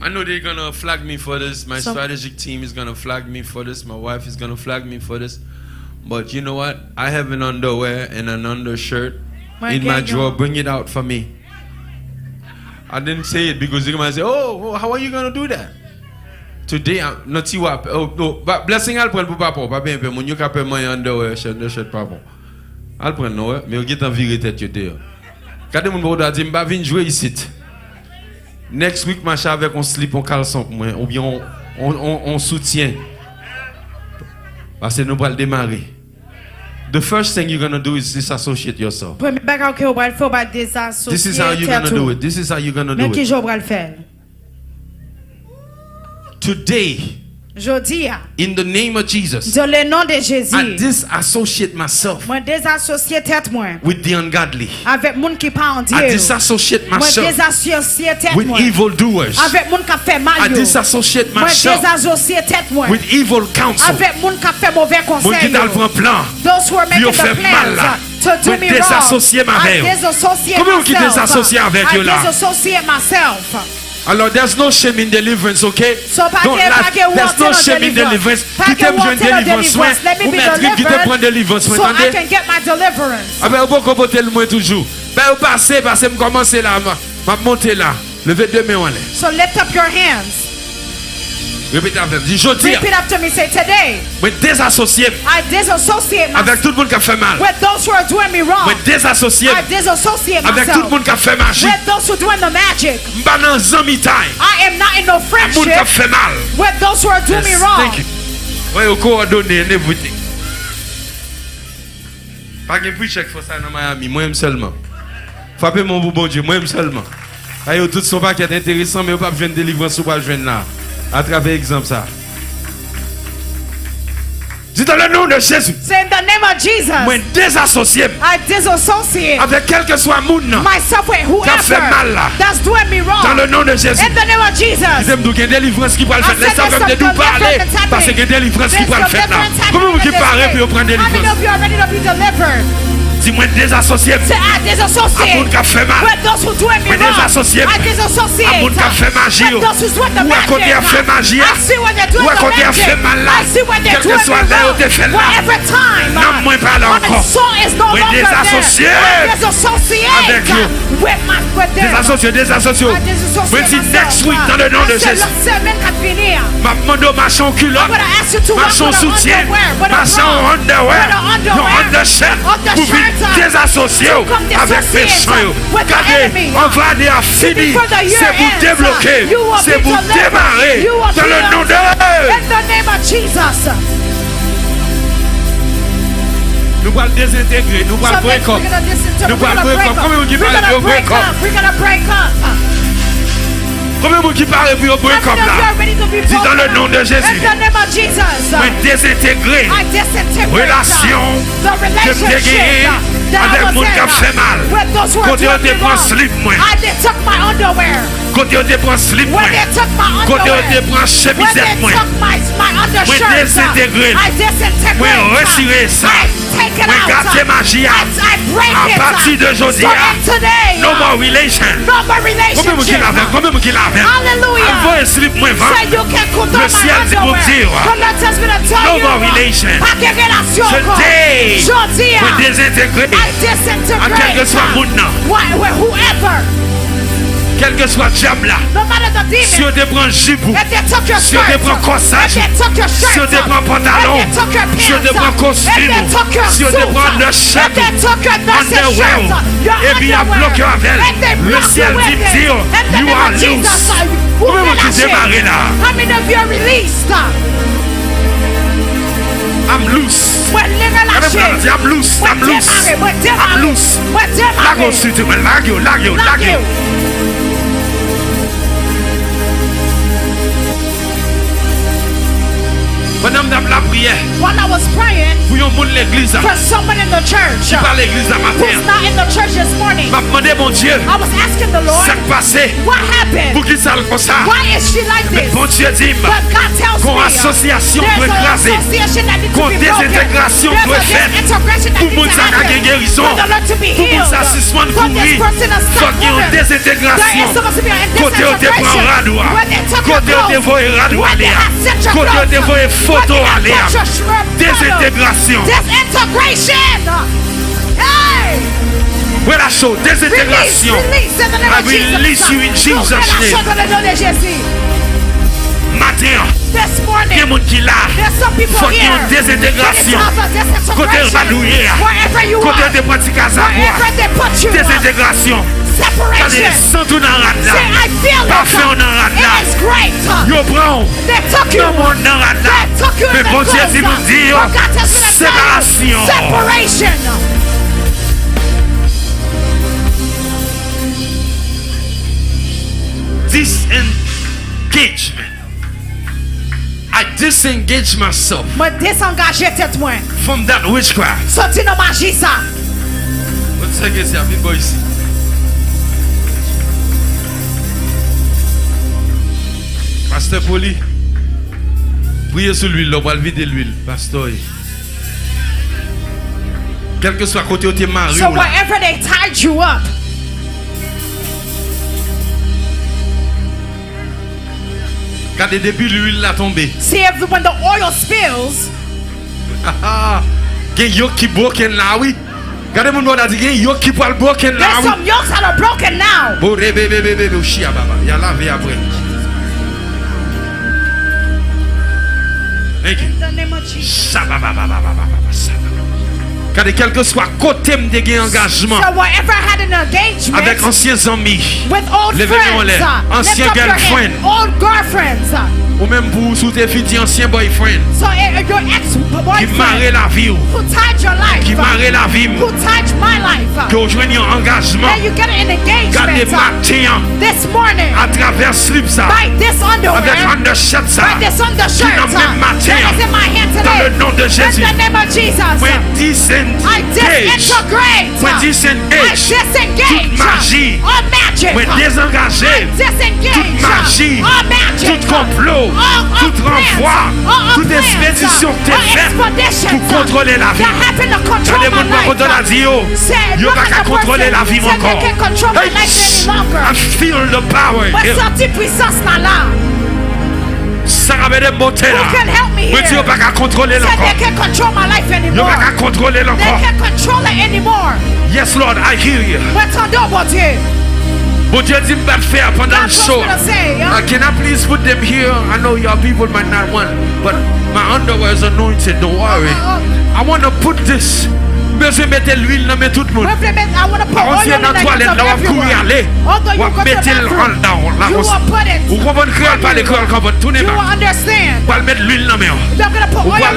I know they're gonna flag me for this. My So- strategic team is gonna flag me for this. My wife is gonna flag me for this. But you know what? I have an underwear and an undershirt in my drawer. Bring it out for me. I didn't say it because you're gonna say, "Oh, how are you gonna do that?" Today, I'm not you up. Oh no, but blessing I'll prendre pour papa. Pas bien, mon you capable my underwear, shirt papa. I'll prendre no, mais on get en vérité tête dehors. Quand mon bodo a dit, m'ba vinn jouer ici. Next week, marcher avec un slip, un caleçon pour moi, ou bien on soutient. Parce que nous allons démarrer. The first thing you're going to do is disassociate yourself. Premier bagage que vous allez faire, bah, désassocier This is how you're going to tout. do it. This is how you're going to Mais do qui it. jour va le faire? Today, Jodi a, in the name of Jesus, dans le nom de Jésus, I disassociate myself moi désassocier tête moi with the ungodly. avec moun qui pas en Dieu. I disassociate Moi myself désassocier tête with moi evildoers. avec moun qui fait mal I yo. disassociate Moi myself désassocier tête moi with evil counsel. avec moun qui fait mauvais Mon conseil. qui dans le yo. plan. Those who are making Yo the fait mal là. plans to do Moi me wrong. désassocier ma I veille. disassociate Combien qui myself. désassocier avec I yo là? disassociate myself. Alors, there's no shame in deliverance, okay? So, pas Don't que- lie. pas que There's no wanting shame in deliverance. deliverance. Pas Qui que t'aime wanting jeune délivrance, deliverance. Let me ou be mettre qui t'aime prendre delivered délivrance, so I entendez? can get my deliverance. Ah ben, vous pouvez porter le moins toujours. Ben, vous passez, me commencer là, m'a monter là. Levez deux mains en l'air. So lift up your hands. Répétez avec moi. Dis jodi. Repeat after me. Say today. Moi désassocié I disassociate avec myself tout le monde qui a fait mal. with those who are doing me wrong. Moi désassocié I disassociate avec tout le myself monde qui a fait magie. with those who are doing the magic. M'pas dans zami time. I am not in no Tout le monde qui a friendship fait mal. with those who are doing me Yes, wrong. thank you. Ouais, au coordonné, everything. Pas de prix check pour ça dans Miami, moi-même seulement. Frappez mon bon Dieu, moi-même seulement. Aïe, tout son paquet intéressant, mais pas besoin de délivrance ou pas besoin là. À travers exemple ça. Dis dans le nom de Jésus. Say in the name of Jesus. Moi désassocié I disassociate avec quel que soit monde myself with T'as fait mal là. whoever that's doing me wrong. dans le nom de Jésus. In the name of Jesus. Ils aiment qu'il y a une délivrance qui peut le faire. Laisse ça comme de nous parler. Parce qu'il y a une délivrance qui peut le faire là. Comment vous qui parlez pour prendre How many délivrance? of you are ready to be delivered? Dis-moi désassocié. Say I disassociate À monde qui a fait mal. with those who doing me Mais wrong. désassocié. I disassociate À monde qui a fait magie. with those who's doing the Ou à côté a fait magie. I see when they're doing Ou à the côté a magic. fait mal là. I see when they're Quel que doing soit me là où wrong. t'es fait là. Whatever time Non, moi pas là when the encore. soul is no Mais longer désassocié. there. I disassociate Avec you. with them. Désassocié, désassocié. I disassociate Mais dis myself. next week dans le nom de I said, Jésus. la semaine qui finit. Ma demande marchand culotte. I'm gonna ask you to walk Marchand with a soutien. underwear, with a Marchand bra, underwear. with a underwear, Non, undershirt. undershirt, Pour désassocier to come avec dissociate péchants. with the Regardez, enemy. on va aller à fini. Before the year C'est pour ends, débloquer. you will C'est be pour delivered. démarrer. You will Dans be le nom de In the name of Jesus. nous allons désintégrer. Nous So allons break next we're up. gonna disintegrate. Nous We're allons gonna break break up. up. Combien de We're gens gonna parlent break break up? up. We're gonna break up. Combien de gens qui parlent pour break How up many of you là? are ready to be Dis dans broken le nom up? de Jésus. In the name of Jesus. Mais désintégrer. I disintegrate Relation the que relationship t'es gagné that I avec was monde qui a in fait mal. with those who are Côté on doing te me prend wrong. slip moi. I they took my underwear. Côté on te prend slip moi. When they took my Côté on underwear. te prend When chemisette they moi. took my undershirt. désintégré. I disintegrate. Moi retirer ça. I take it Moi out. gâter magie. I break À it. partir de aujourd'hui, So then today. no more relation. No more Combien de gens qui relationship. l'avaient? Combien de gens qui l'avaient? Hallelujah. Envoie un slip moi vent. Say you can put on Le my ciel dit pour underwear. dire, The Lord tells me to tell no you. more relation. Pas de relation. Today, Jodi. pour désintégrer. I disintegrate. En quel que soit le monde, Whoever. Quel que soit le diable là. No matter the demon. Si on te prend jibou. If they took your Si on shirt. te prend corsage. If they took your shirt. Si on te prend pantalon. If they took your pants. Si on te prend costume. If they took your Si on te suit. prend undershirt. If they took your nursing Underwear. shirt. Your Et puis il y a underwear. bloqué avec. If they Le block ciel you with dit it. dire, In the you name are of Jesus, loose. vous Combien de gens qui relâchez. démarrent là? How many of you are released? I'm loose. When relâché. I'm loose. I'm loose. I'm loose. Lago sur toi. Lago. Madame dame la prière. While I was praying Pour yon monde l'église. for someone in the church Par l'église à who's matin. not in the church this morning, M'a demandé mon Dieu. I was asking the Lord, Ça qui passé. what happened? Pour qui ça le comme ça. Why is she like Mais this? bon Dieu dit. But God tells Qu'on me association there's doit an écraser. association that needs to Qu'on be broken. désintégration There's doit a faire. disintegration that Pour needs moun to sa happen. kage guérison. For the Lord to be Pour moun healed. sa suspendre For this courir. person to Faut stop qu'il y ait une moving. There désintégration. is supposed to be a Côté on te prend disintegration. radoua. When they took your Côté on te clothes. voit radoua When they aller. have set your Côté on te clothes. voit photo When they have aller. put your photo. Désintégration. Disintegration. Hey. Relâche. Désintégration. Release in the name I of Jesus. release you in Jesus' Relâche name. dans le nom de Jésus. Matin. This Il y a morning, des gens qui là. there's some people Faut qu'il y ait here. une désintégration. Côté radouillé. Wherever you Côté are, de pratiques à wherever they put you, désintégration. separation. Sans tout dans la rade là. Say, I feel Pas it. fait en rade là. It is great. Yo prend. They took you. Non mon dans rade là. They took you in Mais the bon Dieu clothes. dit nous dire. But God tells me to tell you, Séparation. Separation. Disengagement. I disengage myself Me désengager tête moi. from that witchcraft. Sorti dans magie ça. What second is big boy ici? Pasteur Poli, priez sur l'huile, on va le vider l'huile, pasteur. Quel que soit côté où tu es marié, So wherever they tied you up, quand depuis l'huile l'a tombé, see if when the oil spills, il y a un yoke qui broken là, oui. Regardez mon doigt, il y a un yoke qui peut le broken là, there's oui. some yokes that are broken now. Bon, bébé, chia, baba. Il y a lavé après. Car quel que soit côté de gain engagement So wherever I had an engagement avec anciens amis, with old levez-moi en friends, l'air. Ancien lift up your girlfriend. hand. Old girlfriends. ou même pour sous tes filles ancien boyfriend So your qui ex-boyfriend marre la vie, who tied your life, qui marre la vie, who tied my life, que vous joignez un engagement, and you get an gardez engagement matin this morning à travers slip ça, by this underwear, avec undershirt ça, by this undershirt qui dans même matin, that is in my hand dans today. le nom de Jésus. In the name of Jesus, When disengage, I disintegrate. when I disengage, disengage toute magie, all magic. when désengagé, I disengage toute magie, all magic, tout complot, all tout renvoi, all toute expédition que tu fais pour contrôler la vie. Regardez-moi de quoi on a dit, yo pas qu'à contrôler la vie encore. I feel the power. Sorti puissance là. Ça ramène des beautés là. Who can help me Mais tu here? n'as pas qu'à contrôler Said l'encore. they can't control my life Tu n'as anymore. pas qu'à contrôler They l'encore. can't control it anymore. Yes, Lord, I hear you. M'entendons, mon Dieu. Bon Dieu dit me faire pendant le God show. wants me to say, Can I please put them here? I know your people might not want, but my underwear is anointed. Don't worry. I want to put this. Besoin de mettre l'huile dans tout le monde. I want to put Avant oil de in dans la toilette, là, on va courir aller. Although you On go va to the mettre le bathroom, là. you will put it. Vous comprenez créole, pas l'école, comme tout n'est You will pas. understand. On va mettre l'huile dans la main. You're going to put On oil va in